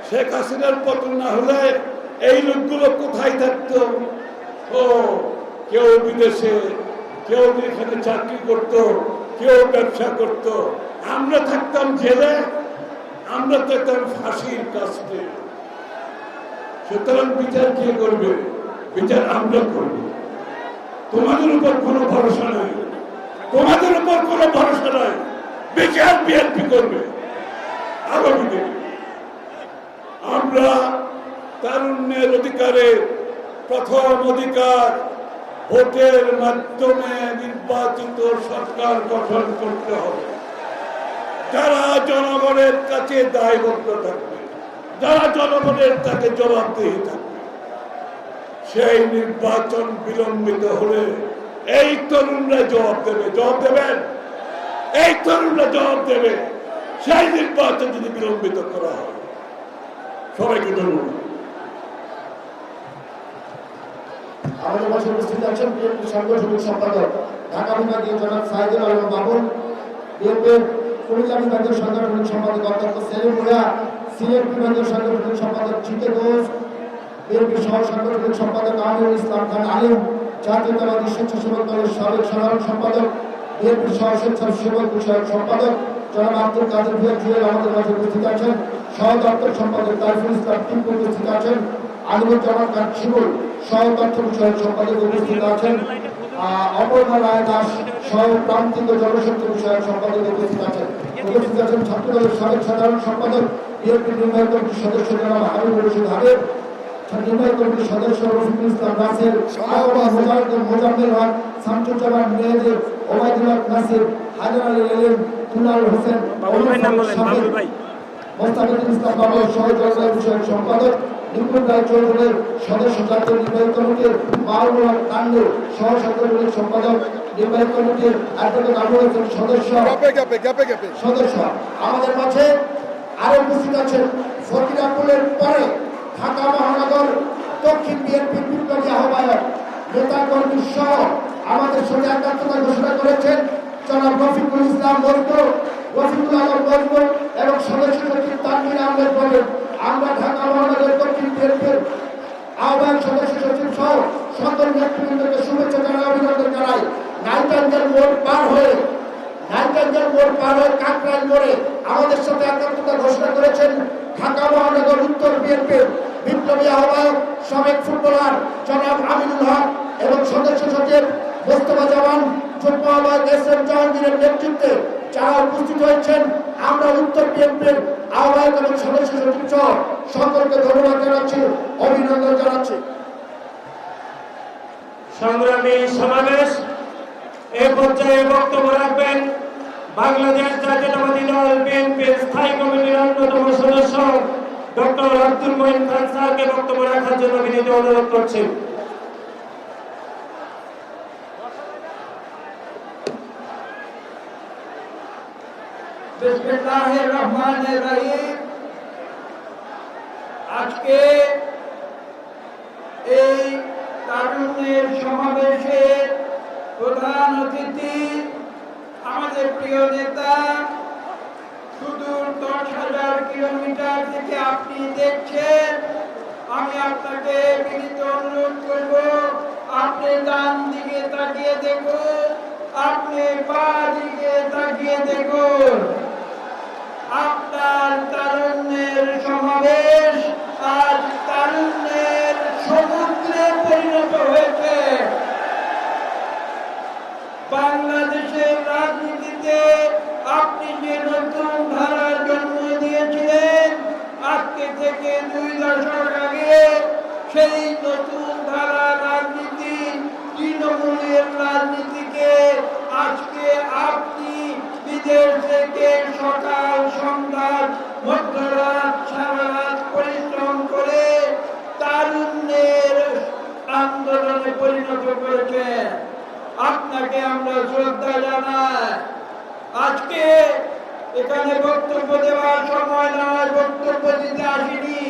শেখ হাসিনার পতন না হলে এই লোকগুলো কোথায় থাকতো? ও কেউ বিদেশে, কেউ এখানে চাকরি করত, কেউ ব্যবসা করত। আমরা থাকতাম জেলে, আমরা থাকতাম ফাঁসির কাছে। সুতরাং বিচার কে করবে? বিচার আমরা করব। তোমাদের উপর কোনো ভরসা নাই, তোমাদের উপর কোনো ভরসা নাই। বিচার বিএনপি করবে আগামী দিনে। আমরা তারুণ্যের অধিকারে প্রথম অধিকার ভোটের মাধ্যমে নির্বাচিত সরকার গঠন করতে হবে, যারা জনগণের কাছে দায়বদ্ধ থাকবে, যারা জনগণের কাছে জবাবদিহি থাকবে। সেই নির্বাচন বিলম্বিত হলে এই তরুণরা জবাব দেবে, জবাব দেবেন, এই তরুণরা জবাব দেবে। সেই নির্বাচন যদি বিলম্বিত করা হয়। সবাইকে ধন্যবাদ। আমাদের মাঝে উপস্থিত আছেন বিএনপি সাংগঠনিক সম্পাদক ঢাকা বিভাগীয় জনাব সাইদুল আলম বাবুল, বিএনপির কুমিল্লা বিভাগীয় সাংগঠনিক সম্পাদক অধ্যক্ষ সেলিম ভূঁইয়া, সিলেট বিভাগীয় সাংগঠনিক সম্পাদক জিতে ঘোষ, বিএনপি সহ সাংগঠনিক সম্পাদক আমিনুল ইসলাম খান আলিম, জাতীয়তাবাদী স্বেচ্ছাসেবক দলের সাবেক সাধারণ সম্পাদক, বিএনপি সহ স্বেচ্ছাসেবক বিষয়ক সম্পাদক জনাব আব্দুল কাদের ভূঁইয়া জুয়েল আমাদের মাঝে উপস্থিত আছেন। সহ দপ্তর সম্পাদক তারিফুল ইসলাম টিপু উপস্থিত আছেন। আলিমুজ্জামান খান শিমুল সহ তথ্য বিষয়ক সম্পাদক উপস্থিত আছেন। অপর্ণা রায় দাস সহ প্রান্তিক জনশক্তি বিষয়ক সম্পাদক উপস্থিত আছেন। উপস্থিত আছেন ছাত্রদলের সাবেক সাধারণ সম্পাদক, বিএনপি নির্বাহী কমিটির সদস্য জনাব হাবিবুর রশিদ হাবিব, নির্বাহী কমিটির সদস্য রফিকুল ইসলাম রাসেল, মোজাম্মেল হক, শামসুজ্জামান মেহেদী, ওবায়দুল্লাহ নাসির, হায়দার আলী এলিম, তুলাল হোসেন, মোস্তাফিজুল ইসলাম বাবু সহ জলবায়ু বিষয়ক সম্পাদক, নিপুণ রায় চৌধুরীর সদস্য জাতীয় নির্বাহী কমিটির, মাহবুব কান্ডু সহ সাংগঠনিক সম্পাদক, নির্বাহী কমিটির অ্যাডভোকেট আবুল হোসেন সদস্য। আমাদের মাঝে আরো উপস্থিত আছেন ফকিরাপুরের পরে ঢাকা মহানগর দক্ষিণ বিএনপির বিপ্লবী আহ্বায়ক, নেতা কর্মী সহ আমাদের সঙ্গে একাত্মতা ঘোষণা করেছেন জনাব রফিকুল ইসলাম মজনু, রফিকুল আলম মজনু এবং সদস্য সচিব তানভীর আহমেদ বলেন। আমরা ঢাকা মহানগর দক্ষিণ বিএনপির আহ্বায়ক, সদস্য সচিব সহ সকল নেতৃবৃন্দকে শুভেচ্ছা জানাই, অভিনন্দন জানাই। নাইটাঙ্গেল মোড় পার হয়ে কাকরাইল মোড়ে আমাদের সাথে একাত্মতা ঘোষণা করেছেন ঢাকা মহানগর উত্তর বিএনপির বিপ্লবী আহ্বায়ক, সাবেক ফুটবলার জনাব আমিনুল হক এবং সদস্য সচিব মোস্তফা জামান, যুগ্ম আহ্বায়ক এস.এম. জাহাঙ্গীরের নেতৃত্বে যারা উপস্থিত হয়েছেন, আমরা উত্তর বিএনপির আহ্বায়ক এবং সদস্য সচিব সহ সকলকে ধন্যবাদ জানাচ্ছি, অভিনন্দন জানাচ্ছি। সংগ্রামী সমাবেশ এই পর্যায়ে বক্তব্য রাখবেন বাংলাদেশ জাতীয়তাবাদী দল বিএনপির স্থায়ী কমিটির অন্যতম সদস্য ডক্টর আব্দুল মঈন খান স্যারকে বক্তব্য রাখার জন্য বিনীত অনুরোধ করছি। বিসমিল্লাহির রহমানির রহিম। আজকে এই তারুণ্যের সমাবেশে প্রধান অতিথি আমাদের প্রিয় নেতা, সুদূর 10,000 কিলোমিটার থেকে আপনি দেখছেন। আমি আপনাকে বিনীত অনুরোধ করব, আপনি ডান দিকে তাকিয়ে দেখুন, আপনি বাঁ দিকে তাকিয়ে দেখুন। আপনার তারুণ্যের সমাবেশ আজ তারুণ্যের সমুদ্রে পরিণত হয়েছে। বাংলাদেশের রাজনীতিতে আপনি যে নতুন ধারার জন্ম দিয়েছিলেন, আজকে থেকে 2 দশক আগে সেই নতুন ধারার রাজনীতি, তৃণমূলের রাজনীতিকে আজকে আপনি বিদেশ থেকে সকাল সন্ধ্যা মধ্যরাত সারা রাত পরিশ্রম করে তারুণ্যের আন্দোলনে পরিণত করেছেন। আপনাকে আমরা শ্রদ্ধা জানাই। আজকে এখানে বক্তব্য দেওয়ার সময় নয়, বক্তব্য দিতে আসিনি।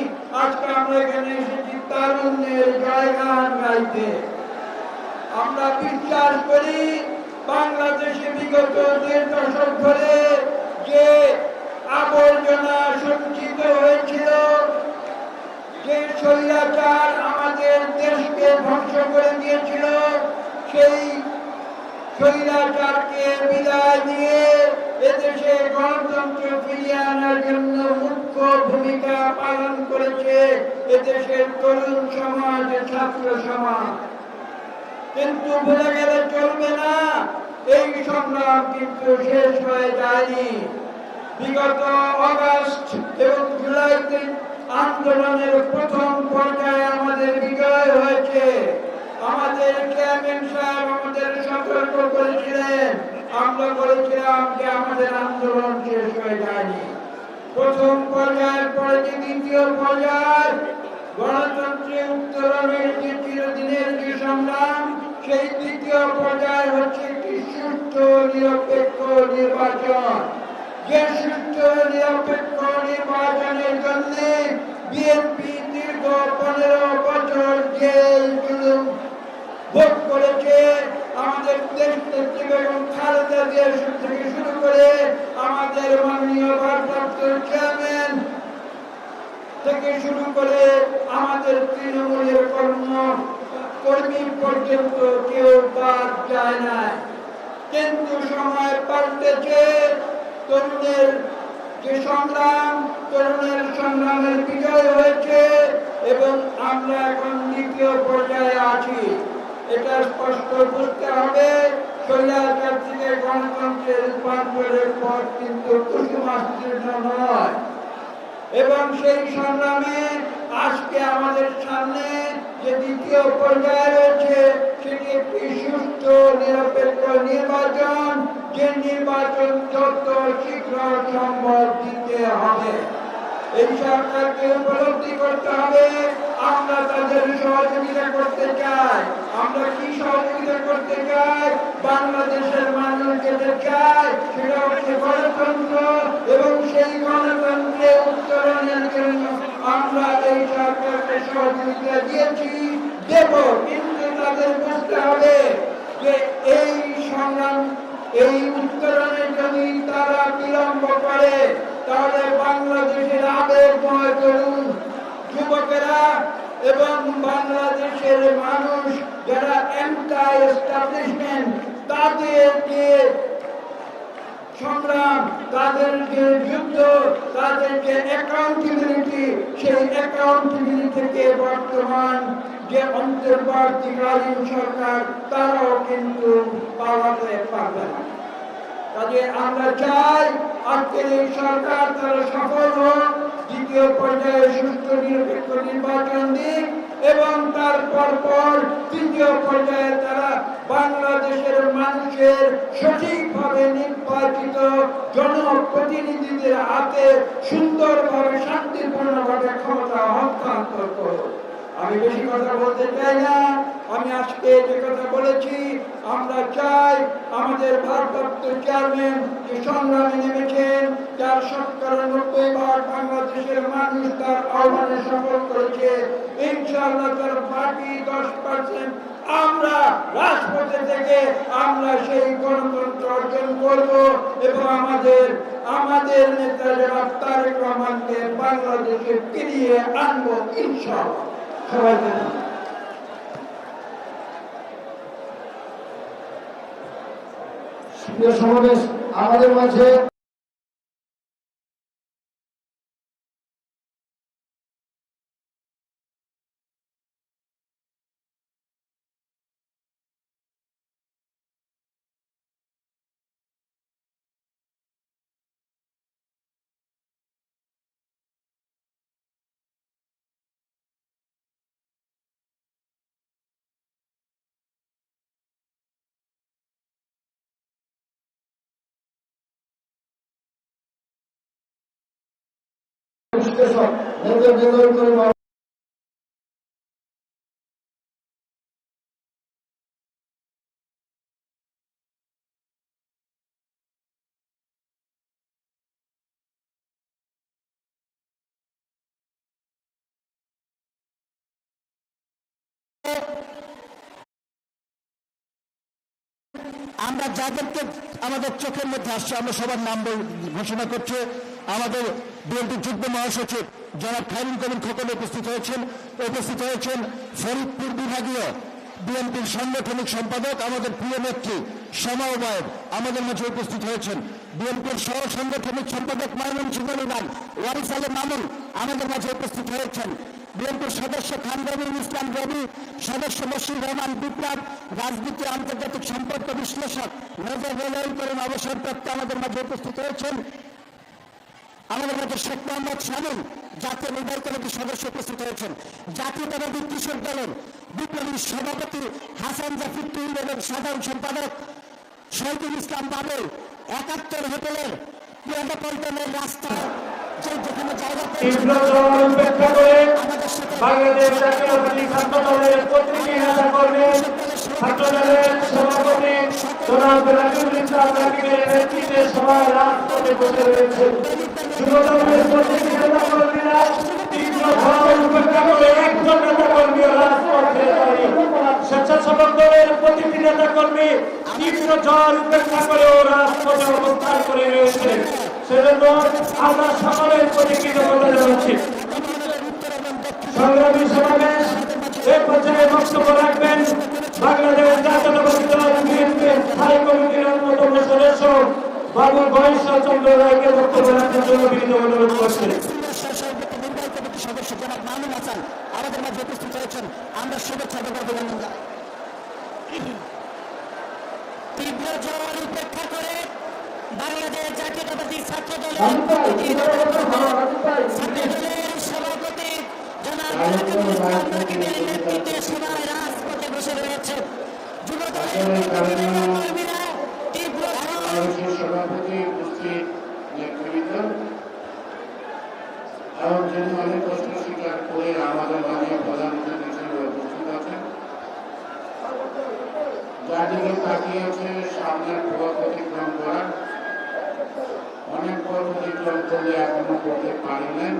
আজকে আমরা এখানে এসেছি তারুণ্যের জয়গান গাইতে। আমরা বিশ্বাস করি বাংলাদেশে বিগত 1.5 দশক ধরে যে আবর্জনা সঞ্চিত হয়েছিল, যে স্বৈরাচার আমাদের দেশকে ধ্বংস করে দিয়েছিল, সেই স্বৈরাচারকে বিদায় দিয়ে এদেশে গণতন্ত্র ফিরিয়ে আনার জন্য মুখ্য ভূমিকা পালন করেছে এদেশের তরুণ সমাজ, ছাত্র সমাজ। কিন্তু বলে গেলে চলবে না, এই সংগ্রাম কিন্তু শেষ হয়ে যায়নি। বিগত আগস্ট এবং জুলাইতে আন্দোলনের প্রথম পর্যায়ে আমাদের বিজয় হয়েছে। আমাদের চেয়ারম্যান সাহেব আমাদের সতর্ক করেছিলেন, আমরা বলেছিলাম যে আমাদের আন্দোলন শেষ হয়ে যায়নি। প্রথম পর্যায়ের পরে যে দ্বিতীয় পর্যায়, গণতন্ত্রে উত্তরণের যে চিরদিনের যে সংগ্রাম, সেই দ্বিতীয় পর্যায় হচ্ছে একটি সুষ্ঠু নিরপেক্ষ নির্বাচন। যে সুষ্ঠু নিরপেক্ষ নির্বাচনের জন্য বিএনপি দীর্ঘ 15 বছর জেল জুলুম ভোগ করেছে। আমাদের দেশ নেত্রী বেগম খালেদা জিয়া থেকে শুরু করে আমাদের মাননীয় ভারপ্রাপ্ত চেয়ারম্যান থেকে শুরু করে আমাদের তৃণমূলের কর্মী পর্যন্ত কেউ বাদ যায় না। কিন্তু সময় পাল্টেছে, তরুণের যে সংগ্রাম, তরুণের সংগ্রামের বিজয় হয়েছে এবং আমরা এখন দ্বিতীয় পর্যায়ে আছি। এটা স্পষ্ট বুঝতে হবে, স্বৈরাচার থেকে গণতন্ত্রের রূপান্তরের পর কিন্তু কুসুমাস্তীর্ণ নয়। এবং সেই সংগ্রামে আজকে আমাদের সামনে যে দ্বিতীয় পর্যায়ে রয়েছে, সেটি একটি সুষ্ঠু নিরপেক্ষ নির্বাচন, যে নির্বাচন যত শীঘ্র সম্ভব দিতে হবে। এই সরকারকে উপলব্ধি করতে হবে আমরা তাদের সহযোগিতা করতে চাই। আমরা কি সহযোগিতা করতে চাই? বাংলাদেশের মানুষ যেতে চায় সেটা হচ্ছে গণতন্ত্র, এবং সেই গণতন্ত্রে উত্তরণের জন্য আমরা এই সরকারকে সহযোগিতা দিয়েছি, দেব। কিন্তু তাদের বুঝতে হবে যে এই সংগ্রাম, এই উত্তরণের যদি তারা বিলম্ব করে, তাহলে বাংলাদেশের আবেগময় তরুণ যুবকেরা এবং বাংলাদেশের মানুষ যারা অ্যান্টি এস্টাবলিশমেন্ট, তাদের যে সংগ্রাম, তাদের যে যুদ্ধ, তাদের যে অ্যাকাউন্টেবিলিটি, সেই অ্যাকাউন্টেবিলিটি থেকে বর্তমান যে অন্তর্বর্তীকালীন সরকার তারাও কিন্তু পালাতে পারবে না। কাজে আমরা চাই আজকের এই সরকার তারা সফল হোক, দ্বিতীয় পর্যায়ে সুষ্ঠু নিরপেক্ষ নির্বাচন দিক, এবং তারপর তৃতীয় পর্যায়ে তারা বাংলাদেশের মানুষের সঠিকভাবে নির্বাচিত জনপ্রতিনিধিদের হাতে সুন্দরভাবে শান্তিপূর্ণভাবে ক্ষমতা হস্তান্তর করুক। আমি বেশি কথা বলতে চাই না। আমি আজকে যে কথা বলেছি, আমরা চাই আমাদের ভারপ্রাপ্ত চেয়ারম্যান যে সংগ্রামে নেমেছেন, যার 90% বাংলাদেশের মানুষ তার আহ্বানে সফল করেছে, ইনশাআল্লাহ তার বাকি 10% আমরা রাজপথে থেকে আমরা সেই গণতন্ত্র অর্জন করব এবং আমাদের নেতা জনাব তারেক রহমানকে বাংলাদেশে ফিরিয়ে আনবো ইনশাআল্লাহ। সবাইকে প্রিয় সমাবেশ, আমাদের মাঝে বিশ্লেষক মেজর মেজর করে আমরা যাদেরকে আমাদের চোখের মধ্যে আসছে আমরা সবার নাম ঘোষণা করছি। আমাদের বিএনপি যুগ্ম মহাসচিব জনাব খায়রুল কবির খোকন উপস্থিত হয়েছেন ফরিদপুর বিভাগীয় বিএনপির সাংগঠনিক সম্পাদক আমাদের প্রিয় নেত্রী শ্যামা ওবায়েদ আমাদের মাঝে উপস্থিত হয়েছেন। বিএনপির সহ সাংগঠনিক সম্পাদক ময়মনসিংহ বিভাগ ওয়ারিস আলী মামুন আমাদের মাঝে উপস্থিত হয়েছেন। বিএনপির সদস্য খান রবিউল ইসলাম রবি, সদস্য বশির রহমান বিপ্লব, রাজনীতি আন্তর্জাতিক সম্পর্ক বিশ্লেষক মেজর রেলওয়ে করেন অবসরপ্রাপ্ত আমাদের মাঝে উপস্থিত হয়েছেন। আমাদের মাঝে শেখ মোহাম্মদ শামীম জাতীয় নির্বাহী কমিটির সদস্য উপস্থিত হয়েছেন। জাতীয়তাবাদী কৃষক দলের বিপ্লবী সভাপতি হাসান জাফর তুহিন এবং সাধারণ সম্পাদক শহীদুল ইসলাম বাবুল ৭১ হোটেলের পল্টনের রাস্তায় যেখানে জায়গা বাংলাদেশ জাতীয়তাবাদী ছাত্র দলের প্রতিনিধি নেতা কর্মী ছাত্র দলের সভাপতি জনাব রাকিবুল ইসলাম রাকিবের নেতৃত্বে সভায় রাজপথে বসে রয়েছেন। যুব দলের প্রতিনিধি নেতা কর্মীরা তীব্র ঝড় উপেক্ষা করে একজন নেতা কর্মীও রাজপথে দাঁড়িয়ে, স্বেচ্ছাসেবক দলের প্রতিনিধি নেতা কর্মী তীব্র ঝড় উপেক্ষা করেও রাজপথে অবস্থান করে রয়েছে। সেজন্য আমরা সকলের প্রতি কৃতজ্ঞতা জানাচ্ছি। সংগ্রামী সমাবেশ এই পর্যায়ে বক্তব্য রাখবেন বাংলাদেশ জাতীয়তাবাদী দল বিএনপির স্থায়ী কমিটির অন্যতম সদস্য বাবু গণেশ্বর চন্দ্র রায়কে বক্তব্য রাখার জন্য বিনীত অনুরোধ করছেন। সদস্য জনাব মামুন হাসান আমাদের মাঝে উপস্থিত হয়েছেন। আমরা শুভেচ্ছা অভিনন্দন জানাই। তীব্র ঝড় উপেক্ষা করে বাংলাদেশ জাতীয়তাবাদী ছাত্র দলের সভাপতি জনাব রাকিবুল ইসলাম রাকিবের নেতৃত্বে সভায় রাজপথে বসে রয়েছে। যুব দলের কর্মীরা তীব্র সভাপতি উপস্থিত নেতৃবৃন্দ এবং যিনি অনেক কষ্ট স্বীকার করে আমাদের মাঝে প্রধানমন্ত্রী হিসেবে উপস্থিত আছেন, যাদিকে তাকিয়েছে সামনের পথ অতিক্রম করার, অনেক পথ অতিক্রম করলে এখনো করতে পারিলেন।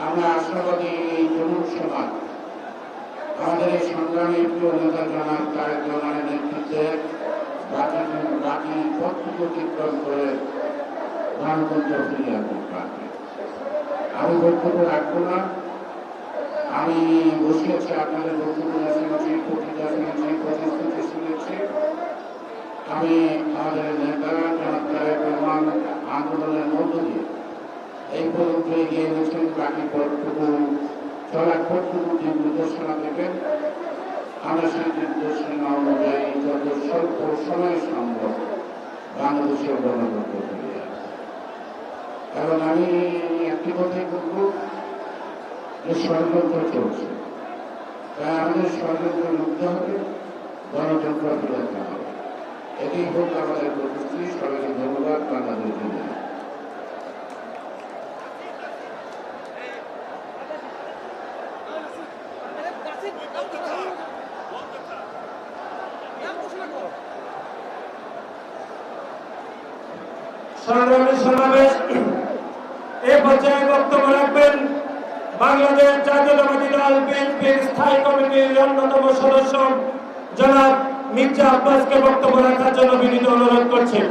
আমরা আশাবাদী এই তরুণ সমাজ আমাদের এই সংগ্রামী প্রিয় নেতা জনাব তারেক রহমানের নেতৃত্বে বাকি পথটুকু অতিক্রম করে গণতন্ত্র ফিরিয়ে আনতে পারবে। আমি বক্তব্য রাখবো না, আমি বসিয়েছি আপনাদের বক্তব্য শুনেছি, কবিতা শুনেছি, প্রতিশ্রুতি শুনেছি। আমি আমাদের নেতা জনাব তারেক রহমান আন্দোলনের মধ্য দিয়ে এই পর্যন্ত এগিয়ে গেছেন। বাকি পথটুকু চলার পথটুকু যে নির্দেশনা দেবেন আমরা সেই নির্দেশনা অনুযায়ী যত স্বল্প সময় সম্ভব বাংলাদেশের গণতন্ত্র ফিরিয়ে আসবে। কারণ আমি একটি কথাই বলবো যে ষড়যন্ত্র চলছে, তাই আমাদের ষড়যন্ত্র রুখতে হবে, গণতন্ত্র ফিরাতে হবে। এটাই হোক আমাদের প্রতিশ্রুতি। সবাইকে ধন্যবাদ। বাংলাদেশ জিন্দাবাদ। সংগ্রামী সমাবেশ এ পর্যায়ে বক্তব্য রাখবেন বাংলাদেশ জাতীয়তাবাদী দল বিএনপির স্থায়ী কমিটির অন্যতম সদস্য জনাব মির্জা আব্বাসকে বক্তব্য রাখার জন্য বিনীত অনুরোধ করছেন।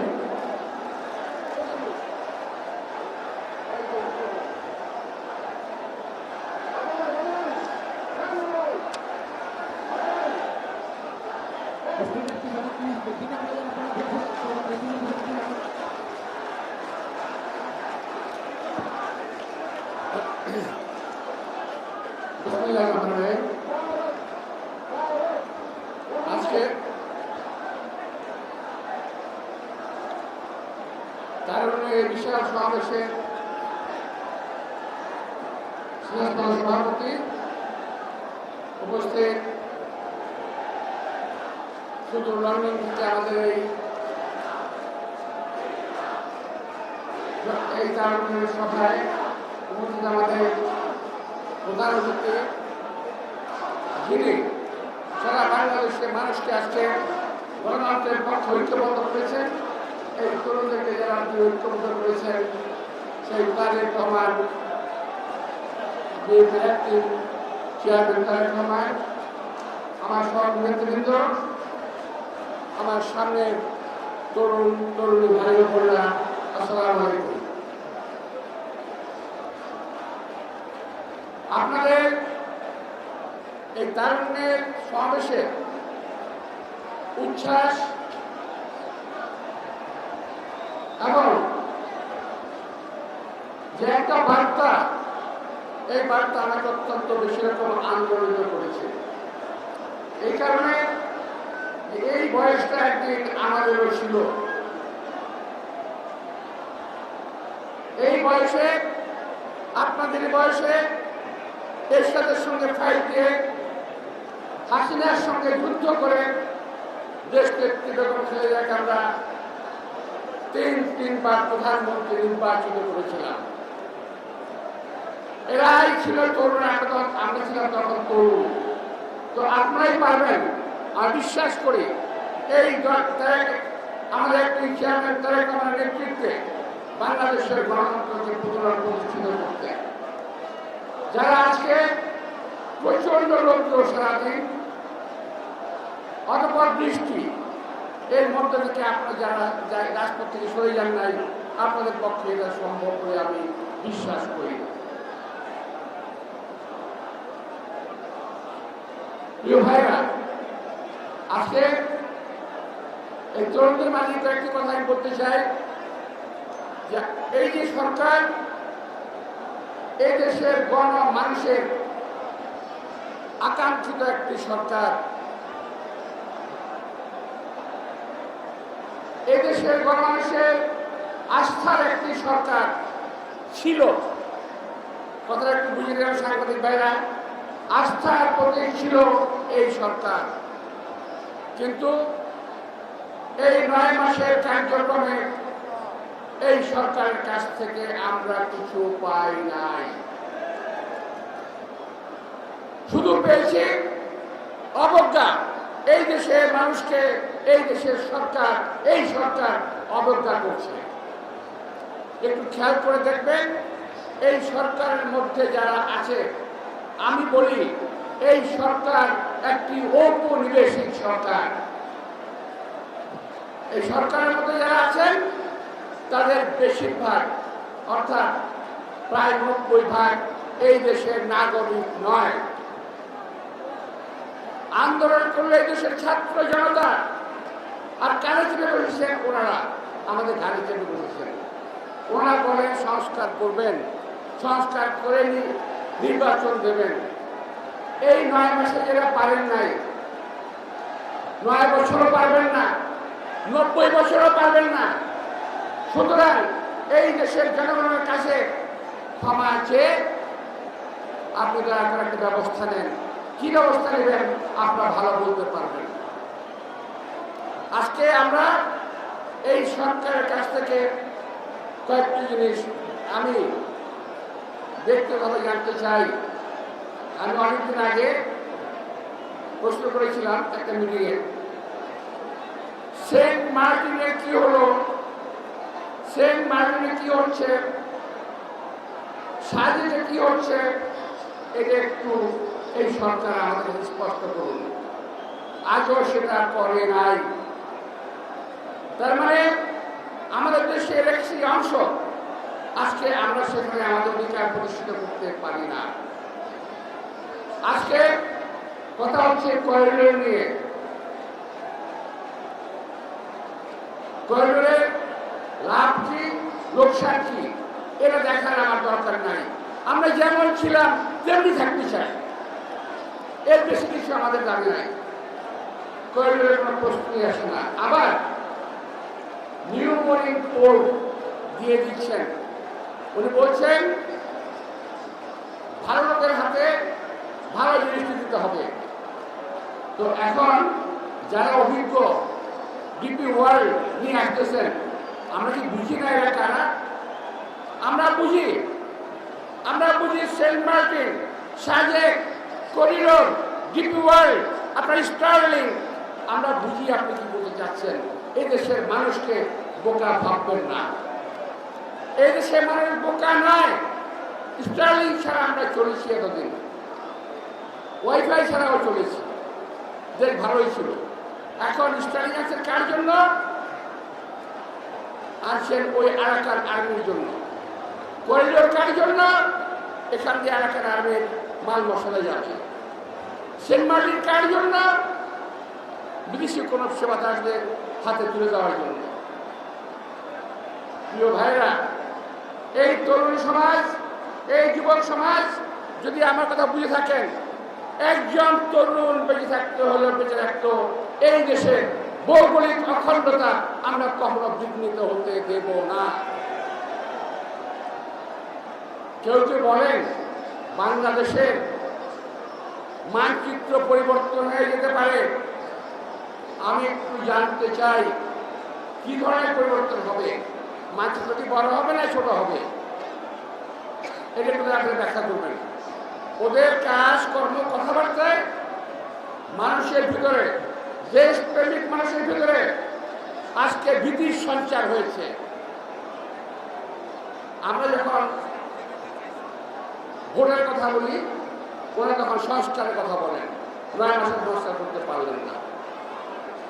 আজকে কারণে বিশাল সমাবেশে সভাপতি উপস্থিত শুধু লন্ডন থেকে আমাদের এই কারণের সভায় উপস্থিত আমাদের প্রধান অতিথি যিনি সারা বাংলাদেশের মানুষকে আজকে গণতন্ত্রের পক্ষে ঐক্যবদ্ধ করেছেন, এই তরুণদেরকে যারা ঐক্যবদ্ধ করেছেন সেই তারেক রহমান, বিএনপির অ্যাক্টিভ চেয়ারম্যান তারেক রহমান, আমার সব নেতৃবৃন্দ, আমার সামনে তরুণ তরুণী ভাই ও বোনেরা, আসসালামু আলাইকুম। আপনাদের এই তারুণ্যের সমাবেশে উচ্ছ্বাস এবং যে একটা বার্তা, এই বার্তা আমাকে অত্যন্ত বেশি রকম আন্দোলিত করেছে। এই কারণে এই বয়সটা একদিন আমাদেরও ছিল। এই বয়সে, আপনাদের বয়সে এরশাদের সঙ্গে ফাইট দিয়ে হাসিনার সঙ্গে যুদ্ধ করে দেশ নেত্রী বেগম খালেদাকে আমরা তিনবার প্রধানমন্ত্রী নির্বাচিত করেছিলাম। এরাই ছিল তরুণ, আমরা ছিলাম তখন তরুণ। তো আপনারাই পারবেন, আর বিশ্বাস করি এই আমাদের একটি চেয়ারম্যান তারেক রহমানের নেতৃত্বে বাংলাদেশের গণতন্ত্রকে পুনরায় প্রতিষ্ঠিত করতে। যারা আজকে প্রচন্ড রৌদ্র সারাদিন, অতঃপর বৃষ্টি, এর মধ্যে থেকে আপনারা যারা রাজপথ থেকে সরে যান নাই, আপনাদের পক্ষে এটা সম্ভব বলে আমি বিশ্বাস করি। প্রিয় ভাইরা, আজকে এই তরুণদের মাঝে কয়েকটি কথা আমি বলতে চাই যে এই যে সরকার, এই দেশের গণ মানুষের আকাঙ্ক্ষিত একটি সরকার, এই দেশের গণমানুষের আস্থার একটি সরকার ছিল। কথাটা একটু বুঝে দেওয়া সাংবাদিক ভাইরা, আস্থার প্রতীক ছিল এই সরকার। কিন্তু এই 9 মাসের কার্যক্রমে এই সরকারের কাছ থেকে আমরা কিছু পাই নাই, শুধু পেয়েছি অবজ্ঞা। এই দেশের মানুষকে এই দেশের সরকার, এই সরকার অবজ্ঞা করছে। একটু খেয়াল করে দেখবেন, এই সরকারের মধ্যে যারা আছে, আমি বলি এই সরকার একটি ঔপনিবেশিক সরকার। এই সরকারের মধ্যে যারা আছেন তাদের বেশিরভাগ, অর্থাৎ প্রায় 90% এই দেশের নাগরিক নয়। আন্দোলন করলে এই দেশের ছাত্র জনতা, আর কানে চেপে বসেছেন ওনারা, আমাদের ঘাড়ে চেপে বসেছেন। ওনারা বলেন সংস্কার করবেন, সংস্কার করে নির্বাচন দেবেন। এই 9 মাসে যারা পারেন নাই, 9 বছরও পারবেন না, 90 বছরও পারবেন না। সুতরাং এই দেশের জনগণের কাছে ক্ষমা চেয়ে আপনি দয়া করে একটা ব্যবস্থা নেন। কি ব্যবস্থা নেবেন আপনারা ভালো বলতে পারবেন। আজকে আমরা এই সরকারের কাছ থেকে কয়েকটি জিনিস আমি ব্যক্তিগতভাবে জানতে চাই। আমি অনেকদিন আগে প্রশ্ন করেছিলাম একটা মিটিংয়ে, সেন্ট মার্টিনের কি হলো, সেন্ট মার্টিনে কি হচ্ছে, সাজেতে কি হচ্ছে, এটা একটু এই সরকার আমাদের স্পষ্ট করুন। আজও সেটা করে নাই। তার মানে আমাদের দেশের একটি অংশ আজকে আমরা সেখানে আমাদের অধিকার প্রতিষ্ঠিত করতে পারি না। আজকে কথা হচ্ছে করিডোর নিয়ে। করিডোরের লাভ কি, লোকসান কি, এটা দেখার আমার দরকার নাই। আমরা যেমন ছিলাম তেমনি থাকতে চাই, এর বেশি কিছু আমাদের দাবি নাই। করিডোরের কোনো প্রশ্নই আসে না। আবার নিউ মরিং পোর্ট দিয়ে দিচ্ছেন। উনি বলছেন ভালো লোকের হাতে ভালো জিনিসটি দিতে হবে। তো এখন যারা অভিজ্ঞ ডিপি ওয়ার্ল্ড নিয়ে আসতেছেন, আমরা কি বুঝি না এরা কারা? আমরা বুঝি Saint Martin, Sajek, corridor, DP World, আপনার স্টার্লিং, আমরা বুঝি আপনি কি বলতে চাচ্ছেন। এই দেশের মানুষকে বোকা ভাববেন না। এই দেশের মানুষ বোকা নয়। স্টার্লিং ছাড়া আমরা চলেছি এতদিন, ওয়াইফাই ছাড়াও চলেছি, দেশ ভালোই ছিল। এখন স্টার্লিং আছেন কার জন্য? আছেন ওই আরাকান আর্মির জন্য। করিডোর কার জন্য? এখান দিয়ে আরাকান আর্মির মাল মশলা যাবে। সেন্ট মার্টিন কার জন্য? বিদেশি কোন সেবাদাসদের হাতে তুলে দেওয়ার জন্য। প্রিয় ভাইরা, এই তরুণ সমাজ, এই যুবক সমাজ যদি আমার কথা বুঝে থাকেন, একজন তরুণ বেঁচে থাকতে হলে বেঁচে থাকতো এই দেশের ভৌগোলিক অখণ্ডতা আমরা কখনো বিঘ্নিত হতে দেব না। কেউ কেউ বলেন বাংলাদেশের মানচিত্র পরিবর্তন হয়ে যেতে পারে। আমি একটু জানতে চাই কি ধরনের পরিবর্তন হবে। মানচিত্রটি বড় হবে না ছোট হবে? এটা একটু আপনি ব্যাখ্যা করবেন। ওদের কাজ কর্ম কথাবার্তায় মানুষের ভিতরে, দেশপ্রেমিক মানুষের ভিতরে আজকে ভীতির সঞ্চার হয়েছে। আমরা যখন ভোটের কথা বলি, ওরা তখন সংস্কারের কথা বলেন, 9 মাসের সংস্কার করতে পারলেন না।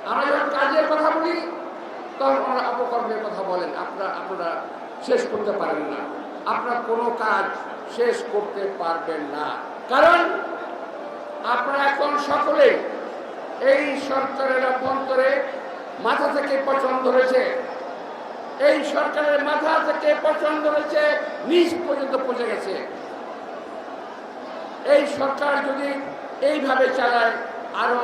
আমরা যখন কাজের কথা বলি, তখন ওরা অপকর্মের কথা বলেন, আপনারা শেষ করতে পারেন না, আপনারা কোনো কাজ শেষ করতে পারবেন না। কারণ আপনারা এখন সকলে এই সরকারের অভ্যন্তরে মাথা থেকে পছন্দ ধরেছে, এই সরকারের মাথা থেকে পছন্দ ধরেছে, নিচ পর্যন্ত পৌঁছে গেছে। এই সরকার যদি এইভাবে চালায়, আরো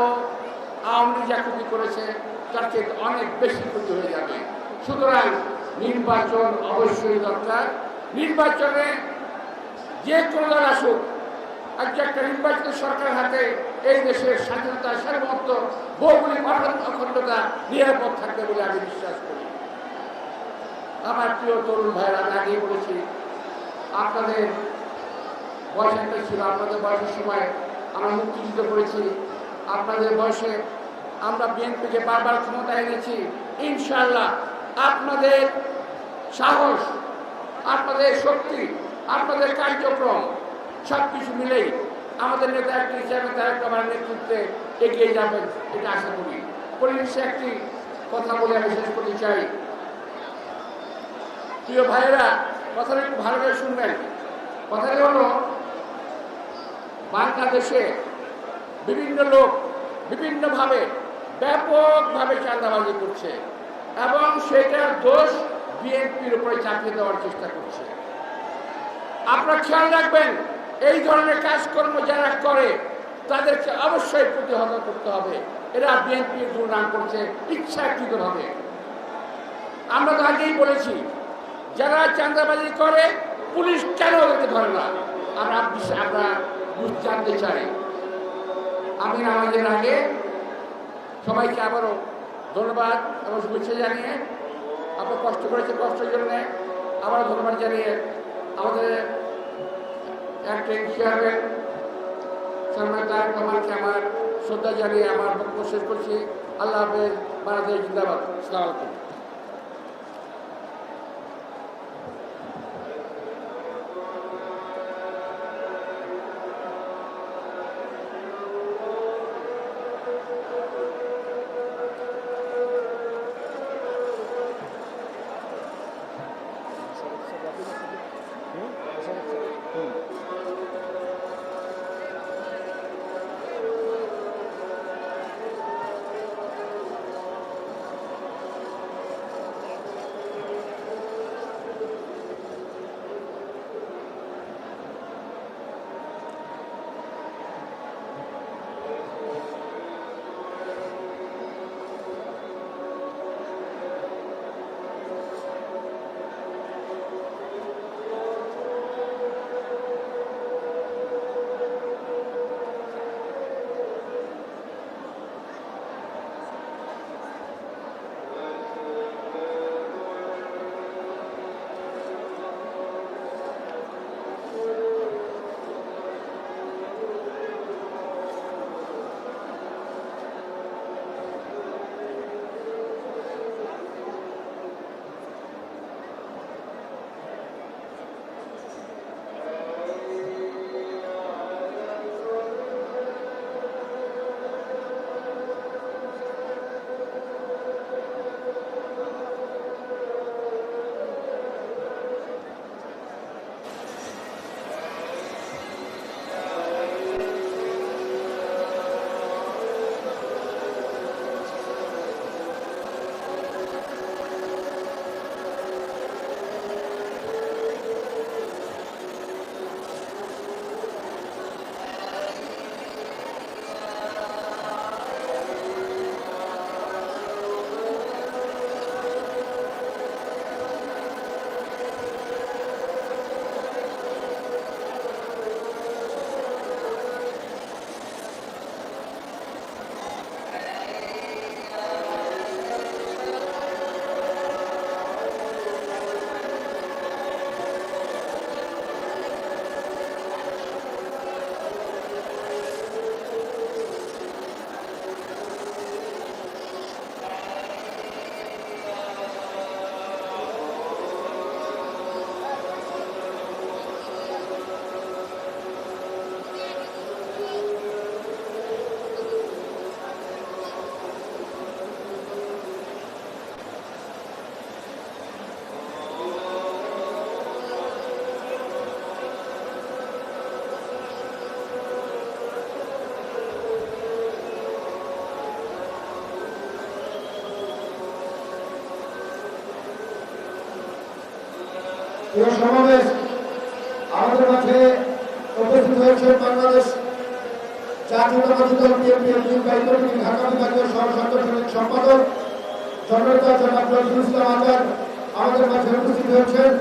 আওয়ামী লীগ যা ক্ষতি করেছে তার থেকে অনেক বেশি ক্ষতি হয়ে যাবে। সুতরাং নির্বাচন অবশ্যই দরকার। নির্বাচনে যে কোনো দল আসুক, আজকে একটা নির্বাচিত সরকারের হাতে এই দেশের স্বাধীনতা, সার্বভৌমত্ব, ভৌগোলিক অখণ্ডতা নিরাপদ থাকবে বলে আমি বিশ্বাস করি। আমার প্রিয় তরুণ ভাইরা, আমি আগেই বলেছি, আপনাদের বয়স একটা ছিল, আপনাদের বয়সের সময় আমরা মুক্তিযুদ্ধ করেছি, আপনাদের বয়সে আমরা বিএনপিকে বারবার ক্ষমতায় এনেছি। ইনশাআল্লাহ আপনাদের সাহস, আপনাদের শক্তি, আপনাদের কার্যক্রম সবকিছু মিলেই আমাদের নেতা একটি হিসাবে তারেক রহমানের নেতৃত্বে এগিয়ে যাবেন, এটা আশা করি। পরিশেষে একটি কথা বলে আমি শেষ করতে চাই। প্রিয় ভাইয়েরা, কথাটা একটু ভালো করে শুনবেন। কথাটা হলো, বাংলাদেশে বিভিন্ন লোক বিভিন্নভাবে ব্যাপকভাবে চাঁদাবাজি করছে এবং সেটার দোষ বিএনপির উপরে চাপিয়ে দেওয়ার চেষ্টা করছে। আপনারা খেয়াল রাখবেন, এই ধরনের কাজকর্ম যারা করে তাদেরকে অবশ্যই প্রতিহত করতে হবে। এরা বিএনপির দুর্নাম করছে ইচ্ছাকৃতভাবে। আমরা তো আগেই বলেছি, যারা চাঁদাবাজি করে পুলিশ কেন ওদেরকে ধরে না? আমরা জানতে চাই। আমি আমাদের আগে সবাইকে আবারও ধন্যবাদ এবং শুভেচ্ছা জানিয়ে, আপনার কষ্ট করেছে, কষ্টের জন্য আবারও ধন্যবাদ জানিয়ে আমাদের অ্যাক্টিং চেয়ারম্যান সালমান তারেক রহমানকে আমার শ্রদ্ধা জানিয়ে আমার বক্তব্য শেষ করছি। আল্লাহ হাফেজ। বাংলাদেশ জিন্দাবাদ। আসসালামু আলাইকুম। প্রিয় সমাবেশ, আমাদের মাঝে উপস্থিত হয়েছেন বাংলাদেশ জাতীয়তাবাদী দল বিএনপির নির্বাহী কমিটির ঢাকা বিভাগীয় সহ-সাংগঠনিক সম্পাদক জননেতা জনাব নজরুল ইসলাম আজাদ আমাদের মাঝে উপস্থিত হয়েছেন।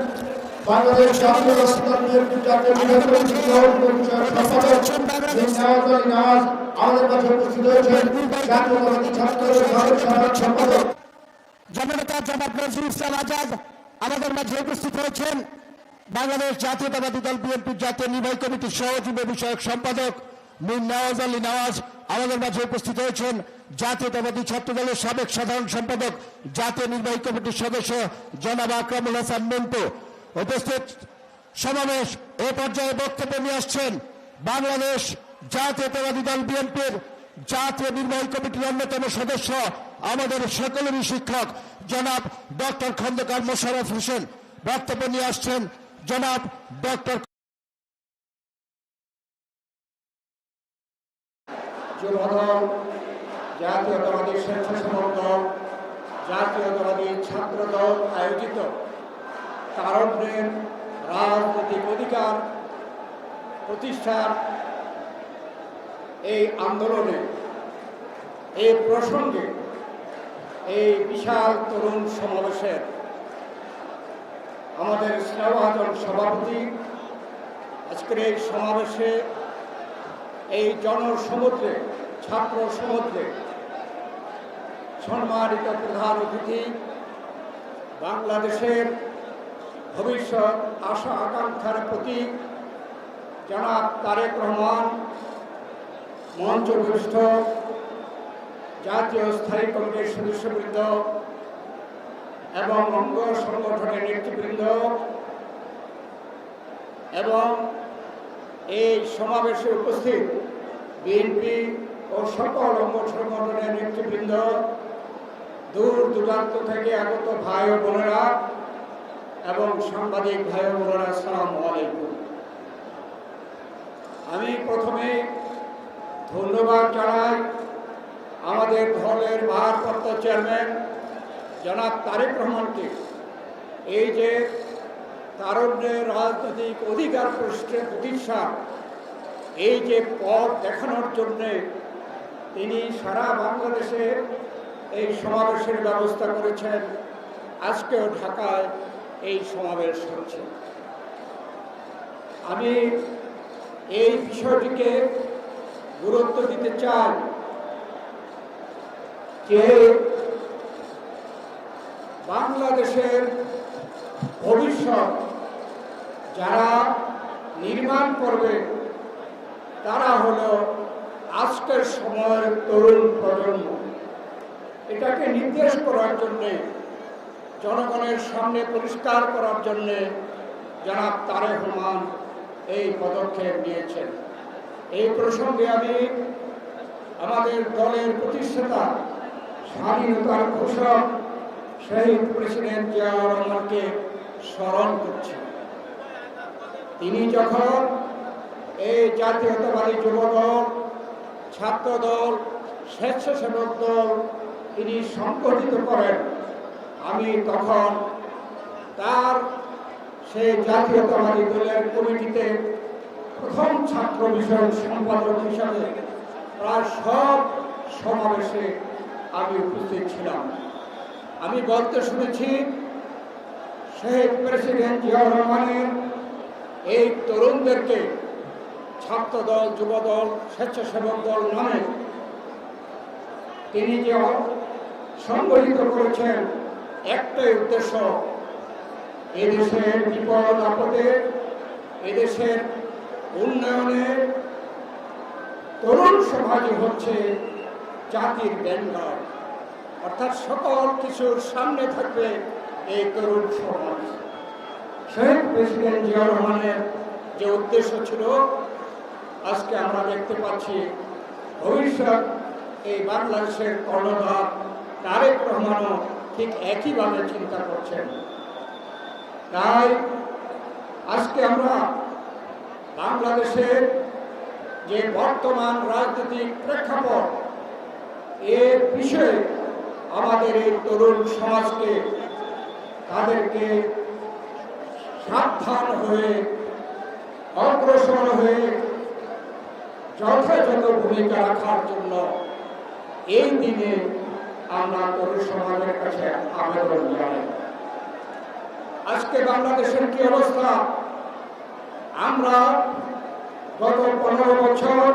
বাংলাদেশ জাতীয়তাবাদী দল বিএনপির জাতীয় নির্বাহী কমিটির সহ-বিষয়ক সম্পাদক নওয়াজ আলী নওয়াজ আমাদের মাঝে উপস্থিত হয়েছেন। জাতীয়তাবাদী ছাত্র দলের সাবেক সাধারণ সম্পাদক জননেতা জনাব নজরুল ইসলাম আজাদ আমাদের মাঝে উপস্থিত হয়েছেন। বাংলাদেশ জাতীয়তাবাদী দল বিএনপির জাতীয় নির্বাহী কমিটির সহযোগী বিষয়ক সম্পাদক মীর নওয়াজ আলী নওয়াজ আমাদের মাঝে উপস্থিত হয়েছেন। জাতীয়তাবাদী ছাত্র দলের সাবেক সাধারণ সম্পাদক জাতীয় নির্বাহী কমিটির সদস্য জনাব আকরামুল হাসান মন্টু উপস্থিত। সমাবেশ এ পর্যায়ে বক্তব্য নিয়ে আসছেন বাংলাদেশ জাতীয়তাবাদী দল বিএনপির জাতীয় নির্বাহী কমিটির অন্যতম সদস্য, আমাদের সকলেরই শিক্ষক জনাব ডক্টর খন্দকার মোশাররফ হোসেন। বক্তব্য নিয়ে আসছেন জনাব ডক্টর যুবদল, জাতীয়তাবাদী স্বেচ্ছাসেবক দল, জাতীয়তাবাদী ছাত্র দল আয়োজিত তারুণ্যের রাজনৈতিক অধিকার প্রতিষ্ঠার এই আন্দোলনে, এই প্রসঙ্গে, এই বিশাল তরুণ সমাবেশের আমাদের স্নেহভাজন সভাপতি, আজকের এই সমাবেশে এই জনসমুদ্রে, ছাত্র সমুদ্রে সম্মানিত প্রধান অতিথি, বাংলাদেশের ভবিষ্যৎ আশা আকাঙ্ক্ষার প্রতীক জনাব তারেক রহমান, মঞ্চভূষ্ট জাতীয় স্থায়ী কমিটির সদস্যবৃন্দ এবং অঙ্গ সংগঠনের নেতৃবৃন্দ এবং এই সমাবেশে উপস্থিত বিএনপি ও সকল অঙ্গ সংগঠনের নেতৃবৃন্দ, দূর দূরান্ত থেকে আগত ভাই ও বোনেরা এবং সাংবাদিক ভাই ও বোনেরা, আসসালামু আলাইকুম। আমি প্রথমে ধন্যবাদ জানাই আমাদের দলের ভারপ্রাপ্ত চেয়ারম্যান জনাব তারেক রহমানকে, এই যে তারুণ্যের রাজনৈতিক অধিকার প্রতিষ্ঠা, এই যে পথ দেখানোর জন্যে তিনি সারা বাংলাদেশে এই সমাবেশের ব্যবস্থা করেছেন। আজকেও ঢাকায় এই সমাবেশ হচ্ছে। আমি এই বিষয়টিকে গুরুত্ব দিতে চাই যে বাংলাদেশের ভবিষ্যৎ যারা নির্মাণ করবে তারা হলো আজকের সময়ের তরুণ প্রজন্ম। এটাকে নির্দেশ করার জন্যে, জনগণের সামনে পরিষ্কার করার জন্যে জনাব তারেক রহমান এই পদক্ষেপ নিয়েছেন। এই প্রসঙ্গে আমি আমাদের দলের প্রতিষ্ঠাতা, স্বাধীনতার ঘোষক শহীদ প্রেসিডেন্ট জিয়াউর রহমানকে স্মরণ করছি। তিনি যখন এই জাতীয়তাবাদী যুবদল, ছাত্রদল, স্বেচ্ছাসেবক দল তিনি সংগঠিত করেন, আমি তখন তার সেই জাতীয়তাবাদী দলের কমিটিতে প্রথম ছাত্র বিষয়ক সম্পাদক হিসাবে প্রায় সব সমাবেশে আমি উপস্থিত ছিলাম। আমি বলতে শুনেছি শহীদ প্রেসিডেন্ট জিয়াউর রহমানের এই তরুণদেরকে ছাত্রদল, যুবদল, স্বেচ্ছাসেবক দল নামে তিনি যে সংগঠিত করেছেন, একটাই উদ্দেশ্য, এদেশের বিপদ আপদে, এদেশের উন্নয়নে তরুণ সমাজই হচ্ছে জাতির ব্যানগার্ড, অর্থাৎ সকল কিছুর সামনে থাকবে এই তরুণ সমাজ। শহীদ প্রেসিডেন্ট জিয়াউর রহমানের যে উদ্দেশ্য ছিল, আজকে আমরা দেখতে পাচ্ছি ভবিষ্যৎ এই বাংলাদেশের কর্ণধার তারেক রহমানও ঠিক একইভাবে চিন্তা করছেন। তাই আজকে আমরা বাংলাদেশের যে বর্তমান রাজনৈতিক প্রেক্ষাপট, এর বিষয়ে আমাদের এই তরুণ সমাজকে, তাদেরকে সাবধান হয়ে অগ্রসর হয়ে যথাযথ ভূমিকা রাখার জন্য এই দিনে আমরা তরুণ সমাজের কাছে আবেদন জানাই। আজকে বাংলাদেশের কি অবস্থা? আমরা গত 15 বছর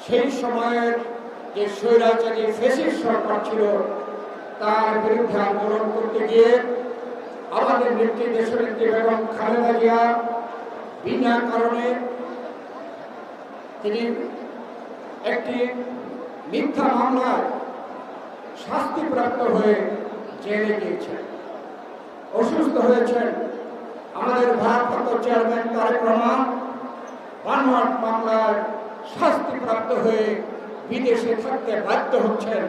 সেই সময়ের যে স্বৈরাচারী ফ্যাসিস্ট সরকার ছিল তার বিরুদ্ধে আন্দোলন করতে গিয়ে আমাদের নেত্রী দেশনেত্রী বেগম খালেদা জিয়া বিনা কারণে তিনি একটি মিথ্যা মামলায় শাস্তিপ্রাপ্ত হয়ে জেলে গিয়েছেন, অসুস্থ হয়েছেন। আমাদের ভারপ্রাপ্ত চেয়ারম্যান তারেক রহমান বানোয়াট মামলায় শাস্তিপ্রাপ্ত হয়ে বিদেশে থাকতে বাধ্য হচ্ছেন।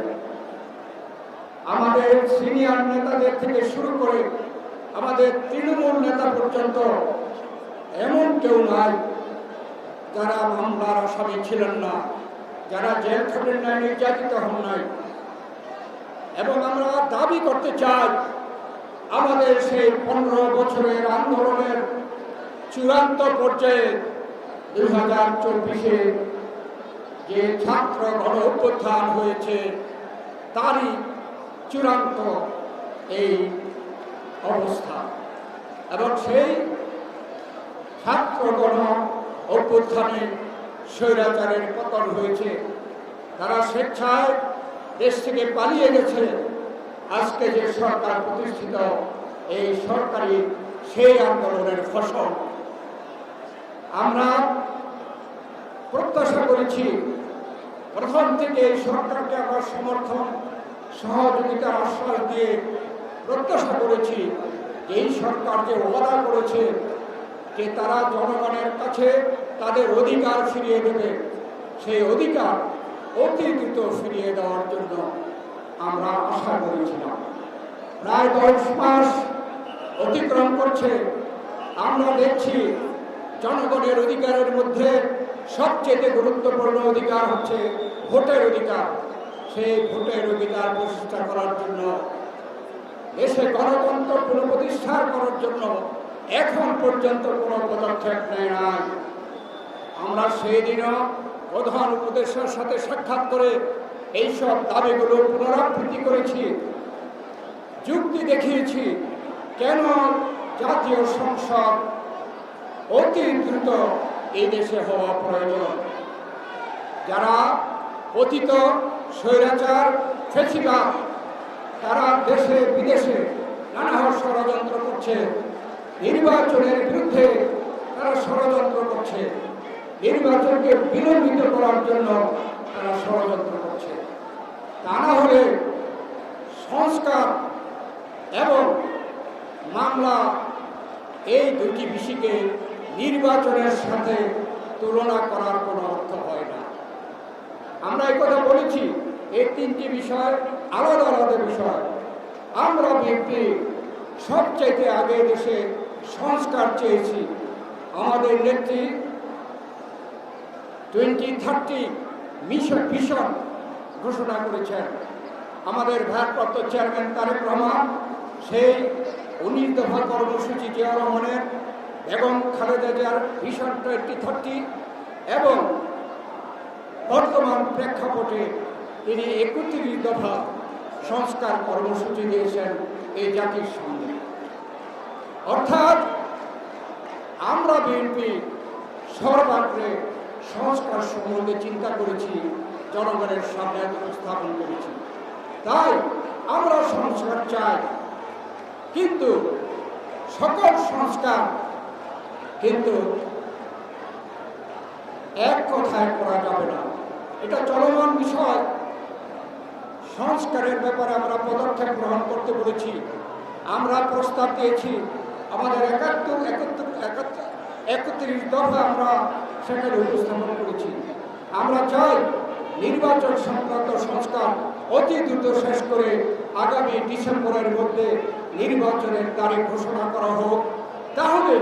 আমাদের সিনিয়র নেতাদের থেকে শুরু করে আমাদের তৃণমূল নেতা পর্যন্ত এমন কেউ নাই যারা মামলার আসামি ছিলেন না, যারা জেল খাটেন নাই, নির্যাতিত হন নাই। এবং আমরা দাবি করতে চাই আমাদের সেই 15 বছরের আন্দোলনের চূড়ান্ত পর্যায়ে 2024-এ যে ছাত্র গণ অভ্যুত্থান হয়েছে তারই চূড়ান্ত এই অবস্থা। এবং সেই ছাত্র গণ অভ্যুত্থানে স্বৈরাচারের পতন হয়েছে, তারা স্বেচ্ছায় দেশ থেকে পালিয়ে গেছে। আজকে যে সরকার প্রতিষ্ঠিত, এই সরকারি সেই আন্দোলনের ফসল। আমরা প্রত্যাশা করেছি, প্রথম থেকে এই সরকারকে আমরা সমর্থন সহযোগিতার আশ্বাস দিয়ে প্রত্যাশা করেছি এই সরকার যে ওয়াদা করেছে যে তারা জনগণের কাছে তাদের অধিকার ফিরিয়ে দেবে, সেই অধিকার অতি দ্রুত ফিরিয়ে দেওয়ার জন্য আমরা আশা করেছিলাম। প্রায় 10 মাস অতিক্রম করছে, আমরা দেখছি জনগণের অধিকারের মধ্যে সবচেয়ে গুরুত্বপূর্ণ অধিকার হচ্ছে ভোটের অধিকার। সেই ভোটের অধিকার প্রতিষ্ঠা করার জন্য, দেশে গণতন্ত্র পুনঃপ্রতিষ্ঠা করার জন্য এখন পর্যন্ত কোনো পদক্ষেপ নেয় নাই। আমরা সেই দিনও প্রধান উপদেষ্টার সাথে সাক্ষাৎ করে এইসব দাবিগুলো পুনরাবৃত্তি করেছি, যুক্তি দেখিয়েছি কেন জাতীয় সংসদ অতি দ্রুত এই দেশে হওয়া প্রয়োজন। যারা পতিত স্বৈরাচার ফ্যাসিবাদ, তারা দেশে বিদেশে নানা ষড়যন্ত্র করছে, নির্বাচনের বিরুদ্ধে তারা ষড়যন্ত্র করছে, নির্বাচনকে বিলম্বিত করার জন্য তারা ষড়যন্ত্র করছে। তা না হলে সংস্কার এবং মামলা এই দুটি বিষয়কে নির্বাচনের সাথে তুলনা করার কোনো অর্থ হয় না। আমরা এই কথা বলেছি, এই 3টি বিষয় আলাদা আলাদা বিষয়। আমরা বিএনপি সবচাইতে আগে দেশে সংস্কার চেয়েছি। আমাদের নেত্রী 2030 ভিশন ঘোষণা করেছেন। আমাদের ভারপ্রাপ্ত চেয়ারম্যান তারেক রহমান সেই 19 দফা কর্মসূচি জিয়া রহমানের এবং খালেদা জিয়ার ভিশন 2030 এবং বর্তমান প্রেক্ষাপটে তিনি 31 দফা সংস্কার কর্মসূচি দিয়েছেন এই জাতির সামনে। অর্থাৎ আমরা বিএনপি সর্বাগ্রে সংস্কার সম্বন্ধে চিন্তা করেছি, জনগণের সামনে উপস্থাপন করেছি। তাই আমরা সংস্কার চাই, কিন্তু সকল সংস্কার কিন্তু এক কথায় করা যাবে না, এটা চলমান বিষয়। সংস্কারের ব্যাপারে আমরা পদক্ষেপ গ্রহণ করতে বলেছি, আমরা প্রস্তাব দিয়েছি। আমাদের 31 দফা আমরা সেখানে উপস্থাপন করেছি। আমরা চাই নির্বাচন সংক্রান্ত সংস্কার অতি দ্রুত শেষ করে আগামী ডিসেম্বরের মধ্যে নির্বাচনের তারিখ ঘোষণা করা হোক। তাহলে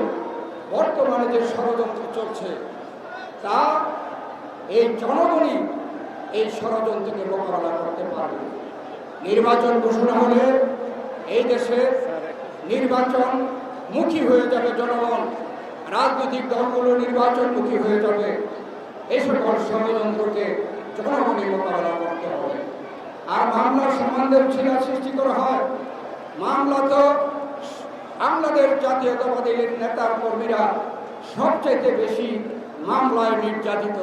বর্তমানে যে ষড়যন্ত্র চলছে তা এই জনগণই এই ষড়যন্ত্রকে মোকাবেলা করতে পারবে। নির্বাচন ঘোষণা হলে এই দেশে নির্বাচন মুখী হয়ে যাবে জনগণ, রাজনৈতিক দলগুলো নির্বাচনমুখী হয়ে যাবে। এই সকল ষড়যন্ত্রকে জনগণই মোকাবেলা করতে হবে। আর মামলার সম্বন্ধে ছিল সৃষ্টি করা হয়, মামলা তো বাংলাদেশ জাতীয়তাবাদী নেতা কর্মীরা সবচেয়ে বেশি মামলায় নির্যাতিত।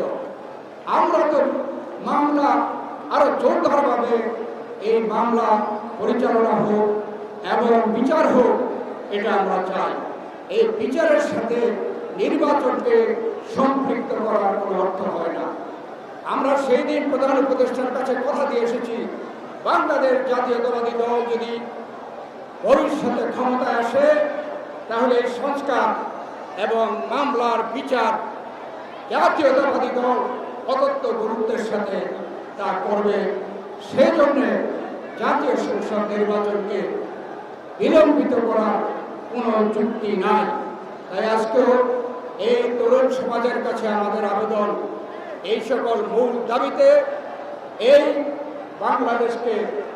আমরা তো মামলা আরো জোরদারভাবে এই মামলা পরিচালনা হোক এবং বিচার হোক, এটা আমরা চাই। এই বিচারের সাথে নির্বাচনকে সম্পৃক্ত করার কোনো অর্থ হয় না। আমরা সেই দিন প্রধান উপদেষ্টার কাছে কথা দিয়ে এসেছি, বাংলাদেশ জাতীয়তাবাদী দল যদি ভবিষ্যতে ক্ষমতায় আসে তাহলে এই সংস্কার এবং মামলার বিচার জাতীয়তাবাদী দল অত্যন্ত গুরুত্বের সাথে তা করবে। সেই জন্যে জাতীয় সংসদ নির্বাচনকে বিলম্বিত করার কোনো যুক্তি নাই। তাই আজকেও এই তরুণ সমাজের কাছে আমাদের আবেদন, এই সকল মূল দাবিতে এই বাংলাদেশকে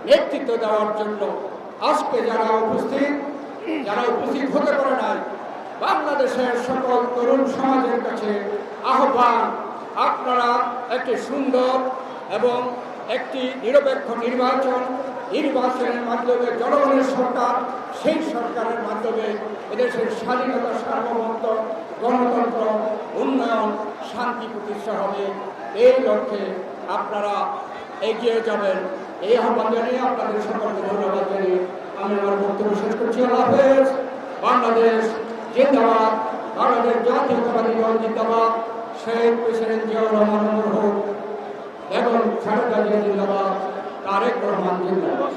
নেতৃত্ব দেওয়ার জন্য আজকে যারা উপস্থিত হতে পারে নাই, বাংলাদেশের সকল তরুণ সমাজের কাছে আহ্বান, আপনারা একটি সুন্দর এবং একটি নিরপেক্ষ নির্বাচনের মাধ্যমে জনগণের সরকার, সেই সরকারের মাধ্যমে এদেশের স্বাধীনতা, সার্বভৌমত্ব, গণতন্ত্র, উন্নয়ন, শান্তি প্রতিষ্ঠা হবে। এই লক্ষ্যে আপনারা এগিয়ে যাবেন। এই আহ্বান জানিয়ে আপনাদের সকলকে ধন্যবাদ জানিয়ে আমি আমার বক্তব্য শেষ করছি। আল্লাহ হাফেজ। বাংলাদেশ জিন্দাবাদ, বাংলাদেশ জাতীয়তাবাদী দল জিন্দাবাদ, শহীদ প্রেসিডেন্ট জিয়াউর রহমান হোক, এবং খালেদা জিয়া জিন্দাবাদ, তারেক রহমান জিন্দাবাদ।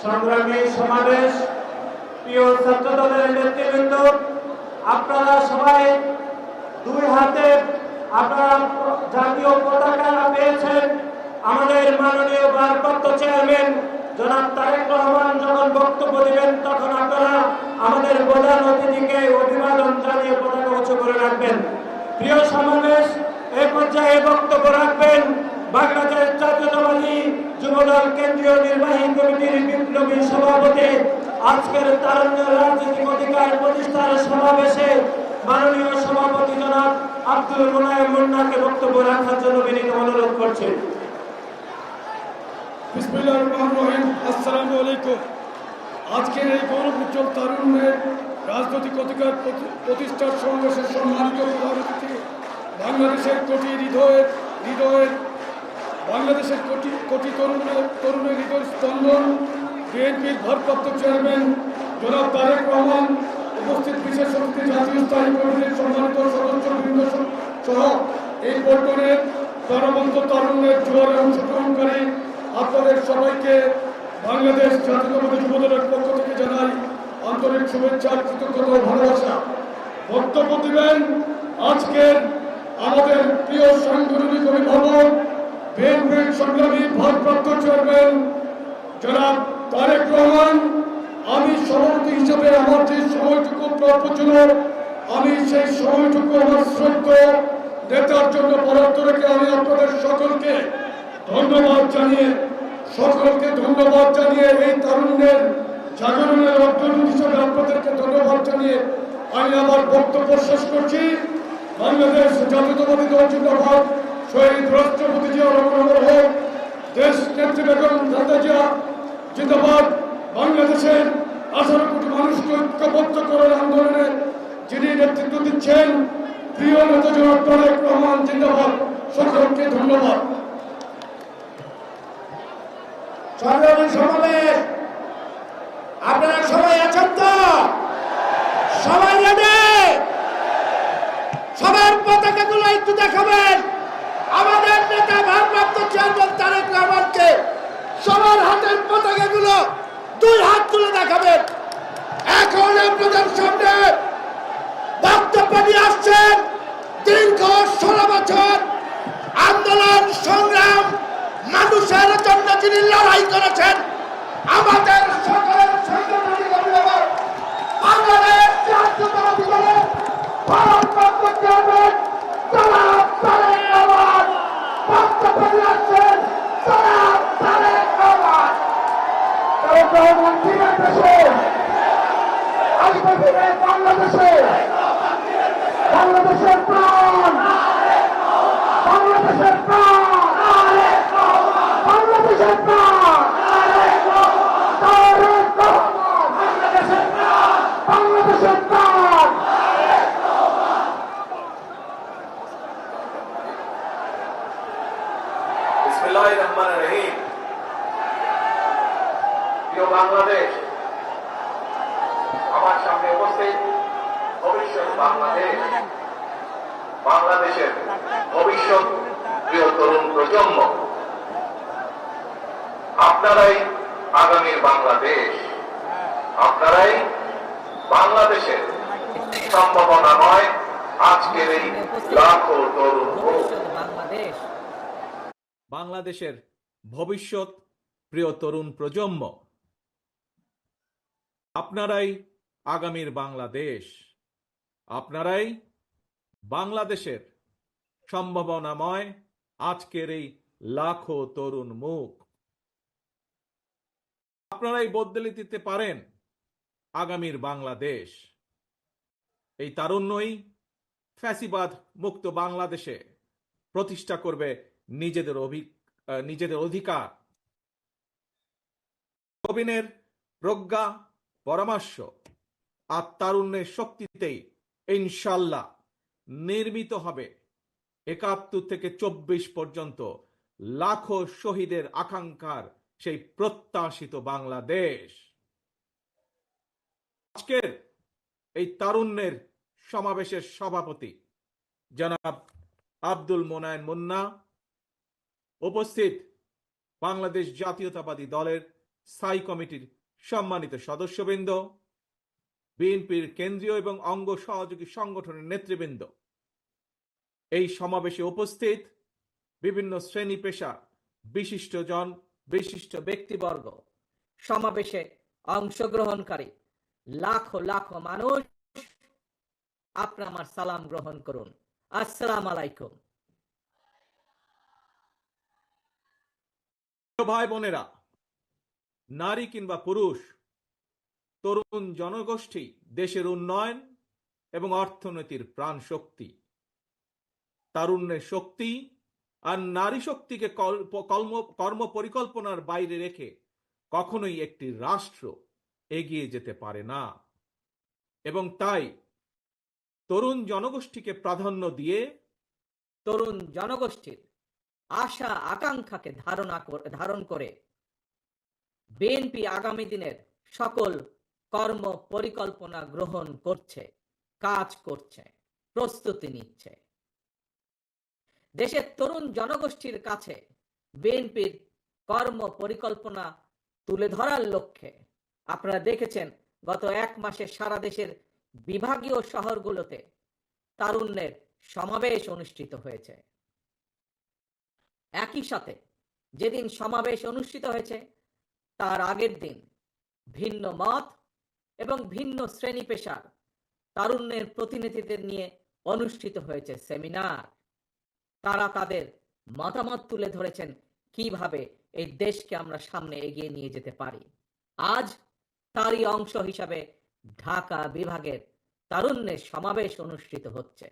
সংগ্রামী সমাবেশ, প্রিয় ছাত্র দলের নেতৃবৃন্দ, আপনারা সবাই দুই হাতে আপনারা জাতীয় পতাকা পেয়েছেন। আমাদের মাননীয় ভারপ্রাপ্ত চেয়ারম্যান জনাব তারেক রহমান যখন বক্তব্য দিবেন তখন আপনারা আমাদের প্রধান অতিথিকে অভিবাদন জানিয়ে পতাকা উঁচু করে রাখবেন। প্রিয় সমাবেশ, এই পর্যায়ে বক্তব্য রাখবেন বাংলাদেশ জাতীয়তাবাদী যুবদল কেন্দ্রীয় নির্বাহী কমিটির বিপ্লবী সভাপতি, আজকের তারুণ্য রাজনৈতিক অধিকার প্রতিষ্ঠার সমাবেশে মাননীয় সভাপতি জনাব আব্দুল মোনায়েম মুন্নাকে বক্তব্য রাখার জন্য বিনীত অনুরোধ করছেন। বিসমিল্লাহির রহমানির রহিম। আসসালামু আলাইকুম। আজকের এই গৌরব উজ্জ্বল তারুণ্যের রাজনৈতিক অধিকার প্রতিষ্ঠার সমাবেশের সম্মানিত প্রধান অতিথি, বাংলাদেশের কোটি তরুণের হৃদয় স্পন্দন, বিএনপির ভারপ্রাপ্ত চেয়ারম্যান জনাব তারেক রহমান, উপস্থিত বিশেষ অতিথি, জাতীয় স্থায়ী কমিটির সম্মানিত সদস্যবৃন্দ সহ এই পল্টনের প্রাণবন্ত তারুণ্যের জোয়ারে অংশগ্রহণকারী আপনাদের সবাইকে বাংলাদেশ জাতীয়তাবাদী যুবদলের পক্ষ থেকে জানাই আন্তরিক শুভেচ্ছা, কৃতজ্ঞতা ও ভালোবাসা। বক্তব্য দিবেন আজকের আমাদের প্রিয় সাংগঠনিক অভিভাবক, বিএনপির সংগ্রামী ভারপ্রাপ্ত চেয়ারম্যান জনাব তারেক রহমান। আমি সভাপতি হিসেবে আমার যে সময়টুকু প্রাপ্য ছিল, আমি সেই সময়টুকু আমার শ্রদ্ধেয় নেতার জন্য বরাদ্দ রেখে আমি আপনাদের সকলকে ধন্যবাদ জানিয়ে এই তারুণ্যের জাগরণের অগ্রদূত হিসেবে আপনাদেরকে ধন্যবাদ জানিয়ে আমি আমার বক্তব্য শেষ করছি। বাংলাদেশ জাতীয়তাবাদী দল জিন্দাবাদ, শহীদ রাষ্ট্রপতি জিয়াউর রহমান হোক, দেশ নেত্রী বেগম খালেদা জিয়া জিন্দাবাদ। বাংলাদেশের 18 কোটি মানুষকে ঐক্যবদ্ধ করার আন্দোলনে যিনি নেতৃত্ব দিচ্ছেন প্রিয় নেতা জনাব তারেক রহমান জিন্দাবাদ। সকলকে ধন্যবাদ। সংগ্রামী সমাবেশ, আপনারা সবাই আছেন তো? সবাই রেডি? সবার পতাকাগুলো একটু দেখাবেন। আমাদের নেতা ভারপ্রাপ্ত চেয়ারম্যান তারেক রহমানকে সবার হাতের পতাকাগুলো 2 হাত তুলে দেখাবেন। এখন আপনাদের সামনে বক্তব্য নিয়ে আসছেন দীর্ঘ 16 বছর আন্দোলন সংগ্রাম মানুষের জন্য যিনি লড়াই করেছেন, আমাদের সকলের সাংগঠনিক অভিভাবক, বাংলাদেশ জাতীয়তাবাদী দলের ভারপ্রাপ্ত চেয়ারম্যান জনাব তারেক রহমান বক্তব্য নিয়ে আসছেন। জনাব তারেক রহমান। রহমান ফিরে দেশে, আসবে ফিরে বাংলাদেশে, বাংলাদেশের প্রাণ, বাংলাদেশের প্রাণ, বাংলাদেশের প্রাণ, তারেক রহমান, বাংলাদেশের প্রাণ, বাংলাদেশের প্রাণ। বিসমিল্লাহির রহমানির রহিম। প্রিয় বাংলাদেশ, আমার সামনে উপস্থিত ভবিষ্যৎ বাংলাদেশ, বাংলাদেশের ভবিষ্যৎ প্রিয় তরুণ প্রজন্ম, আপনারাই আগামীর বাংলাদেশ, আপনারাই বাংলাদেশের সম্ভাবনাময় আজকের এই লাখো তরুণ মুখ। বাংলাদেশের ভবিষ্যৎ প্রিয় তরুণ প্রজন্ম, আপনারাই আগামীর বাংলাদেশ, আপনারাই বাংলাদেশের সম্ভাবনাময় আজকের এই লাখো তরুণ মুখ। আপনারাই বদলে দিতে পারেন আগামীর বাংলাদেশ। এই তারুণ্যই ফ্যাসিবাদ মুক্ত বাংলাদেশে প্রতিষ্ঠা করবে নিজেদের অধিকার। প্রবীণের প্রজ্ঞা, পরামর্শ আর তারুণ্যের শক্তিতেই ইনশাল্লাহ নির্মিত হবে ৭১ থেকে ২৪ পর্যন্ত লাখো শহীদের আকাঙ্ক্ষার সেই প্রত্যাশিত বাংলাদেশ। আজকের এই তারুণ্যের সমাবেশের সভাপতি জনাব আব্দুল মোনায়েন মুন্না, উপস্থিত বাংলাদেশ জাতীয়তাবাদী দলের স্থায়ী কমিটির সম্মানিত সদস্যবৃন্দ, বিএনপির কেন্দ্রীয় এবং অঙ্গ সহযোগী সংগঠনের নেতৃবৃন্দ, এই সমাবেশে উপস্থিত বিভিন্ন শ্রেণী পেশা বিশিষ্টজন, বিশিষ্ট ব্যক্তিবর্গ, সমাবেশে অংশগ্রহণকারী লাখো লাখো মানুষ, আপনারা আমার সালাম গ্রহণ করুন। আসসালামু আলাইকুম। ভাই বোনেরা, নারী কিংবা পুরুষ, তরুণ জনগোষ্ঠী দেশের উন্নয়ন এবং অর্থনীতির প্রাণ শক্তি। তারুণ্যের শক্তি আর নারী শক্তিকে কর্ম পরিকল্পনার বাইরে রেখে কখনোই একটি রাষ্ট্র এগিয়ে যেতে পারে না। এবং তাই তরুণ জনগোষ্ঠীকে প্রাধান্য দিয়ে তরুণ জনগোষ্ঠীর আশা আকাঙ্ক্ষাকে ধারণ করে বিএনপি আগামী দিনের সকল কর্ম পরিকল্পনা গ্রহণ করছে, কাজ করছে, প্রস্তুতি নিচ্ছে। দেশের তরুণ জনগোষ্ঠীর কাছে বিএনপির কর্ম পরিকল্পনা তুলে ধরার লক্ষ্যে আপনারা দেখেছেন গত ১ মাসে সারা দেশের বিভাগীয় শহরগুলোতে তারুণ্যের সমাবেশ অনুষ্ঠিত হয়েছে। একই সাথে যেদিন সমাবেশ অনুষ্ঠিত হয়েছে তার আগের দিন ভিন্ন মত এবং ভিন্ন শ্রেণী পেশার তারুণ্যের প্রতিনিধিদের নিয়ে অনুষ্ঠিত হয়েছে সেমিনার। তারা তাদের মতামত তুলে ধরেছেন কিভাবে এই দেশকে আমরা সামনে এগিয়ে নিয়ে যেতে পারি। আজ তারই অংশ হিসাবে ঢাকা বিভাগের তারুণ্যের সমাবেশ অনুষ্ঠিত হচ্ছে।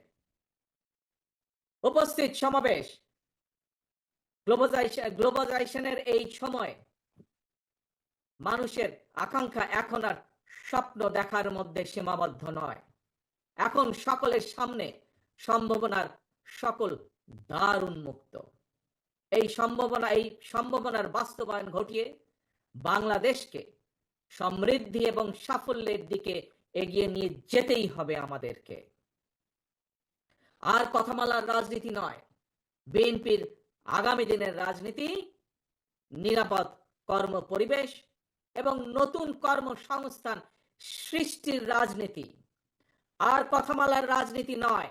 উপস্থিত সমাবেশ গ্লোবালাইজেশনের এই সময় মানুষের আকাঙ্ক্ষা এখন আর স্বপ্ন দেখার মধ্যে সীমাবদ্ধ নয়। এখন সকলের সামনে সম্ভাবনার সকল দ্বার উন্মুক্ত। এই সম্ভাবনার বাস্তবায়ন ঘটিয়ে বাংলাদেশকে সমৃদ্ধি এবং সাফল্যের দিকে এগিয়ে নিয়ে যেতেই হবে আমাদেরকে। আর কথামালার রাজনীতি নয়, বিএনপির আগামী দিনের রাজনীতি নিরাপদ কর্ম পরিবেশ এবং নতুন কর্মসংস্থান সৃষ্টির রাজনীতি। আর কথামালার রাজনীতি নয়,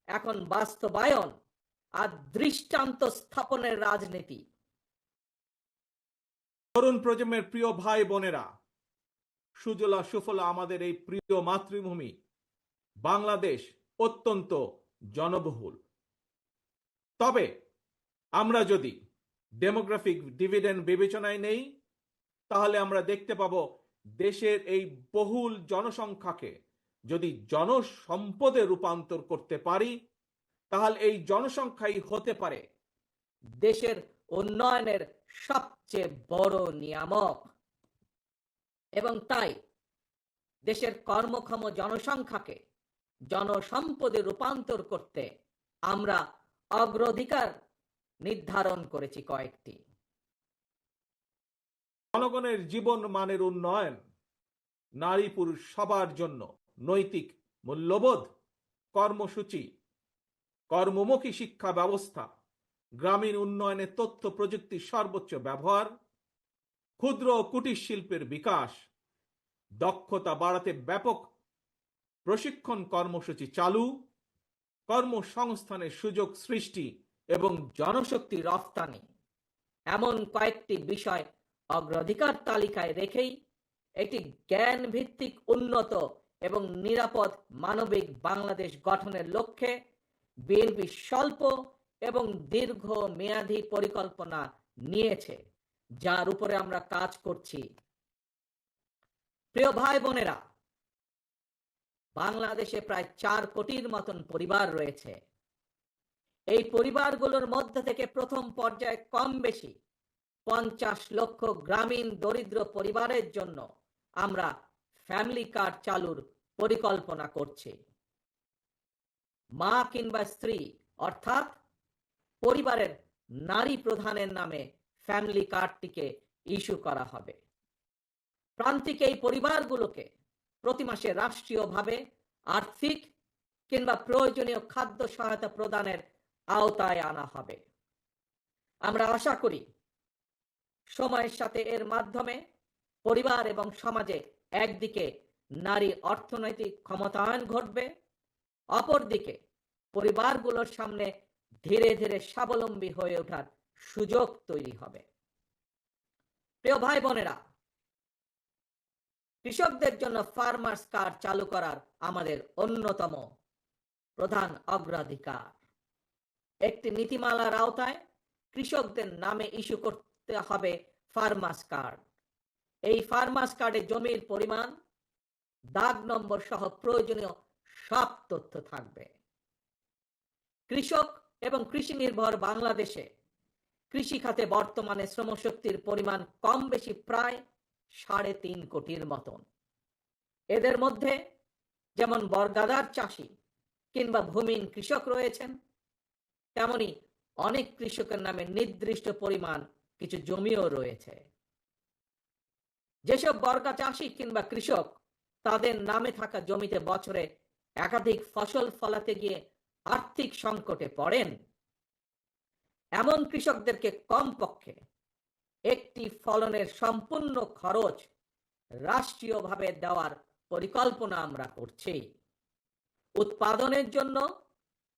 এখন বাস্তবায়ন আর দৃষ্টান্ত স্থাপনের রাজনীতি। তরুণ প্রজন্মের প্রিয় ভাই বোনেরা, সুজলা সুফলা আমাদের এই প্রিয় মাতৃভূমি বাংলাদেশ অত্যন্ত জনবহুল। তবে আমরা যদি ডেমোগ্রাফিক ডিভিডেন্ড বিবেচনায় নেই, তাহলে আমরা দেখতে পাবো দেশের এই বহুল জনসংখ্যাকে যদি জনসম্পদে রূপান্তর করতে পারি, তাহলে এই জনসংখ্যাই হতে পারে দেশের উন্নয়নের সবচেয়ে বড় নিয়ামক। এবং তাই দেশের কর্মক্ষম জনসংখ্যাকে জনসম্পদে রূপান্তর করতে আমরা অগ্রাধিকার নির্ধারণ করেছি কয়েকটি। জনগণের জীবন মানের উন্নয়ন, নারী পুরুষ সবার জন্য নৈতিক মূল্যবোধ কর্মসূচি, কর্মমুখী শিক্ষা ব্যবস্থা, গ্রামীণ উন্নয়নে তথ্য প্রযুক্তির সর্বোচ্চ ব্যবহার, ক্ষুদ্র ও কুটির শিল্পের বিকাশ, দক্ষতা বাড়াতে ব্যাপক প্রশিক্ষণ কর্মসূচি চালু, কর্মসংস্থানের সুযোগ সৃষ্টি এবং জনশক্তি রফতানি, এমন কয়েকটি বিষয় অগ্রাধিকার তালিকায় রেখেই একটি জ্ঞান ভিত্তিক উন্নত এবং নিরাপদ মানবিক বাংলাদেশ গঠনের লক্ষ্যে বিএনপি স্বল্প এবং দীর্ঘ মেয়াদী পরিকল্পনা নিয়েছে, যার উপরে আমরা কাজ করছি। প্রিয় ভাই বোনেরা, বাংলাদেশে প্রায় 4 কোটির মতন পরিবার রয়েছে। এই পরিবারগুলোর মধ্যে থেকে প্রথম পর্যায়ে কম বেশি 50 লক্ষ গ্রামীণ দরিদ্র পরিবারের জন্য আমরা ফ্যামিলি কার্ড চালুর পরিকল্পনা করছি। মা কিংবা স্ত্রী অর্থাৎ পরিবারের নারী প্রধানের নামে ফ্যামিলি কার্ডটিকে ইস্যু করা হবে। প্রান্তিক এই পরিবারগুলোকে প্রতি মাসে রাষ্ট্রীয়ভাবে আর্থিক কিংবা প্রয়োজনীয় খাদ্য সহায়তা প্রদানের আওতায় আনা হবে। আমরা আশা করি সময়ের সাথে এর মাধ্যমে পরিবার এবং সমাজে একদিকে নারী অর্থনৈতিক ক্ষমতায়ন ঘটবে, অপরদিকে পরিবারগুলোর সামনে ধীরে ধীরে স্বাবলম্বী হয়ে ওঠার সুযোগ তৈরি হবে। প্রিয় ভাই বোনেরা, কৃষকদের জন্য ফার্মার্স কার্ড চালু করার আমাদের অন্যতম প্রধান অগ্রাধিকার। একটি নীতিমালার আওতায় কৃষকদের নামে ইস্যু করতে হবে ফার্মার্স কার্ড। এই ফার্মার্স কার্ডে জমির পরিমাণ, দাগ নম্বর সহ প্রয়োজনীয় সব তথ্য থাকবে। কৃষক এবং কৃষি নির্ভর বাংলাদেশে কৃষি খাতে বর্তমানে শ্রমশক্তির পরিমাণ কম বেশি প্রায় 3.5 কোটির মতন। এদের মধ্যে যেমন বর্গাদার চাষি কিংবা ভূমিহীন কৃষক রয়েছেন, তেমনি অনেক কৃষকের নামে নির্দিষ্ট পরিমাণ কিছু জমিও রয়েছে। যেসব বর্গা চাষি কিংবা কৃষক তাদের নামে থাকা জমিতে বছরে একাধিক ফসল ফলাতে গিয়ে আর্থিক সংকটে পড়েন, এমন কৃষকদেরকে কমপক্ষে একটি ফলনের সম্পূর্ণ খরচ রাষ্ট্রীয়ভাবে দেওয়ার পরিকল্পনা আমরা করছি। উৎপাদনের জন্য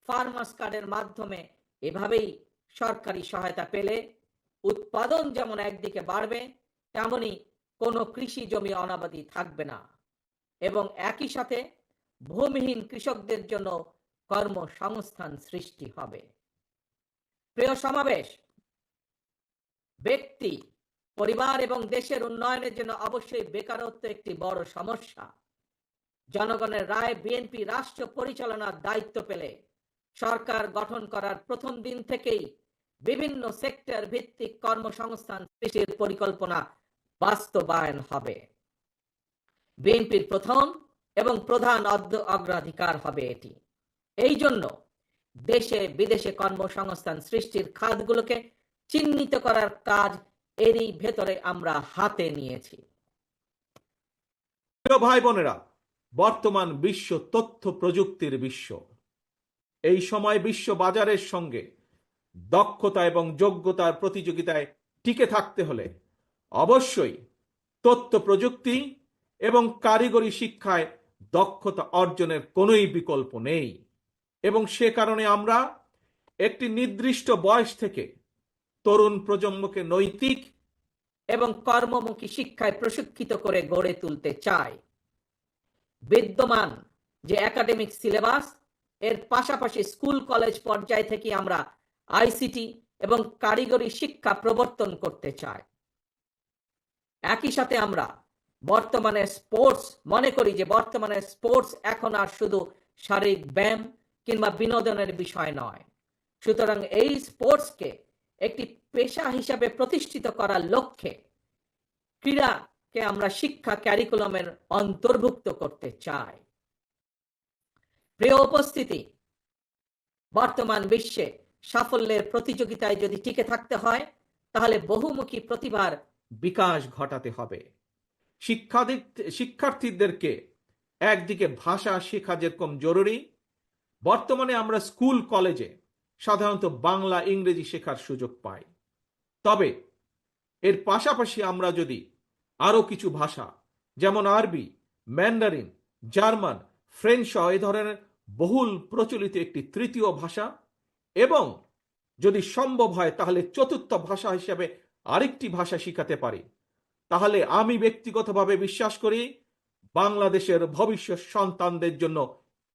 ফার্মার্স কার্ডের মাধ্যমে এভাবেই সরকারি সহায়তা পেলে উৎপাদন যেমন একদিকে বাড়বে, তেমনি কোনো কৃষি জমি অনাবাদি থাকবে না এবং একই সাথে ভূমিহীন কৃষকদের জন্য কর্মসংস্থান সৃষ্টি হবে। প্রিয় সমাবেশ, ব্যক্তি, পরিবার এবং দেশের উন্নয়নের জন্য অবশ্যই বেকারত্ব একটি বড় সমস্যা। জনগণের রায় বিএনপি রাষ্ট্র পরিচালনার দায়িত্ব পেলে সরকার গঠন করার প্রথম দিন থেকেই বিভিন্ন সেক্টর ভিত্তিক কর্মসংস্থান সৃষ্টির পরিকল্পনা বাস্তবায়ন হবে। বিএনপির প্রথম এবং প্রধান অগ্রাধিকার হবে এটি। এই জন্য দেশে বিদেশে কর্মসংস্থান সৃষ্টির খাতগুলোকে চিহ্নিত করার কাজ এরই ভেতরে আমরা হাতে নিয়েছি। প্রিয় ভাই বোনেরা, বর্তমান বিশ্ব তথ্য প্রযুক্তির বিশ্ব। এই সময় বিশ্ব বাজারের সঙ্গে দক্ষতা এবং যোগ্যতার প্রতিযোগিতায় টিকে থাকতে হলে অবশ্যই তথ্য প্রযুক্তি এবং কারিগরি শিক্ষায় দক্ষতা অর্জনের কোনোই বিকল্প নেই এবং সে কারণে আমরা একটি নির্দিষ্ট বয়স থেকে তরুণ প্রজন্মকে নৈতিক এবং কর্মমুখী শিক্ষায় প্রশিক্ষিত করে গড়ে তুলতে চাই। বিদ্যমান যে একাডেমিক সিলেবাস, এর পাশাপাশি স্কুল কলেজ পর্যায় থেকে আমরা আইসিটি এবং কারিগরি শিক্ষা প্রবর্তন করতে চাই। একই সাথে আমরা বর্তমানে স্পোর্টস মনে করি যে বর্তমানে স্পোর্টস এখন আর শুধু শারীরিক ব্যায়াম কিংবা বিনোদনের বিষয় নয়। সুতরাং এই স্পোর্টসকে একটি পেশা হিসাবে প্রতিষ্ঠিত করার লক্ষ্যে ক্রীড়াকে আমরা শিক্ষা ক্যারিকুলামের অন্তর্ভুক্ত করতে চাই। প্রিয় উপস্থিতি, বর্তমান বিশ্বে সাফল্যের প্রতিযোগিতায় যদি টিকে থাকতে হয় তাহলে বহুমুখী প্রতিভার বিকাশ ঘটাতে হবে। শিক্ষার্থীদেরকে একদিকে ভাষা শেখা যেরকম জরুরি, বর্তমানে আমরা স্কুল কলেজে সাধারণত বাংলা ইংরেজি শেখার সুযোগ পাই। তবে এর পাশাপাশি আমরা যদি আরো কিছু ভাষা যেমন আরবি, ম্যান্ডারিন, জার্মান, ফ্রেঞ্চ সহ এই ধরনের বহুল প্রচলিত একটি তৃতীয় ভাষা এবং যদি সম্ভব হয় তাহলে চতুর্থ ভাষা হিসেবে আরেকটি ভাষা শিখাতে পারি, তাহলে আমি ব্যক্তিগতভাবে বিশ্বাস করি বাংলাদেশের ভবিষ্যৎ সন্তানদের জন্য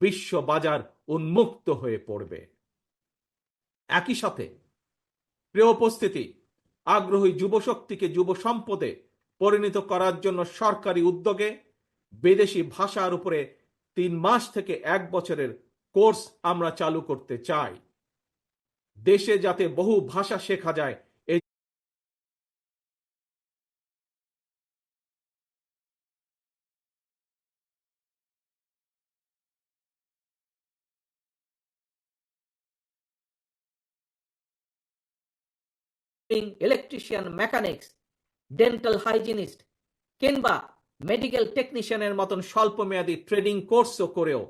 বিশ্ব বাজার উন্মুক্ত হয়ে পড়বে। একই সাথে প্রিয় উপস্থিতি, আগ্রহী যুবশক্তিকে যুব সম্পদে পরিণত করার জন্য সরকারি উদ্যোগে বিদেশি ভাষার উপরে 3 মাস থেকে 1 বছরের কোর্স আমরা চালু করতে চাই। দেশে যাতে বহু ভাষা শেখা যায় এই ইলেকট্রিশিয়ান, মেকানিক্স, ডেন্টাল হাইজিনিস্ট কিংবা মেডিকেল টেকনিশিয়ানের মতন স্বল্পমেয়াদী ট্রেনিং কোর্সও করেও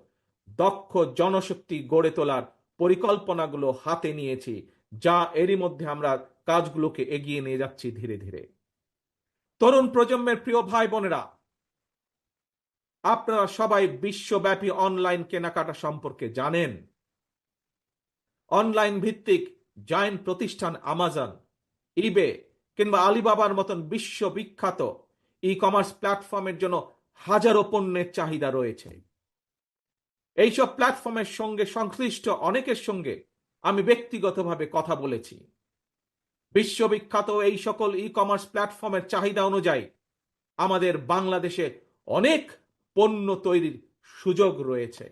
দক্ষ জনশক্তি গড়ে তোলার পরিকল্পনাগুলো হাতে নিয়েছি, যা এরই মধ্যে আমরা কাজগুলোকে এগিয়ে নিয়ে যাচ্ছি ধীরে ধীরে। তরুণ প্রজন্মের প্রিয় ভাই বোনেরা, আপনারা সবাই বিশ্বব্যাপী অনলাইন কেনাকাটা সম্পর্কে জানেন। অনলাইন ভিত্তিক জায়ান্ট প্রতিষ্ঠান আমাজন, ইবে কিংবা আলিবাবার মতন বিশ্ববিখ্যাত ই কমার্স প্ল্যাটফর্মের জন্য হাজারো পণ্যের চাহিদা রয়েছে। এইসব প্ল্যাটফর্মের সঙ্গে সংশ্লিষ্ট অনেকের সঙ্গে আমি ব্যক্তিগতভাবে কথা বলেছি। বিশ্ববিখ্যাত এই সকল ই কমার্স প্ল্যাটফর্মের চাহিদা অনুযায়ী আমাদের বাংলাদেশে অনেক পণ্য তৈরির সুযোগ রয়েছে।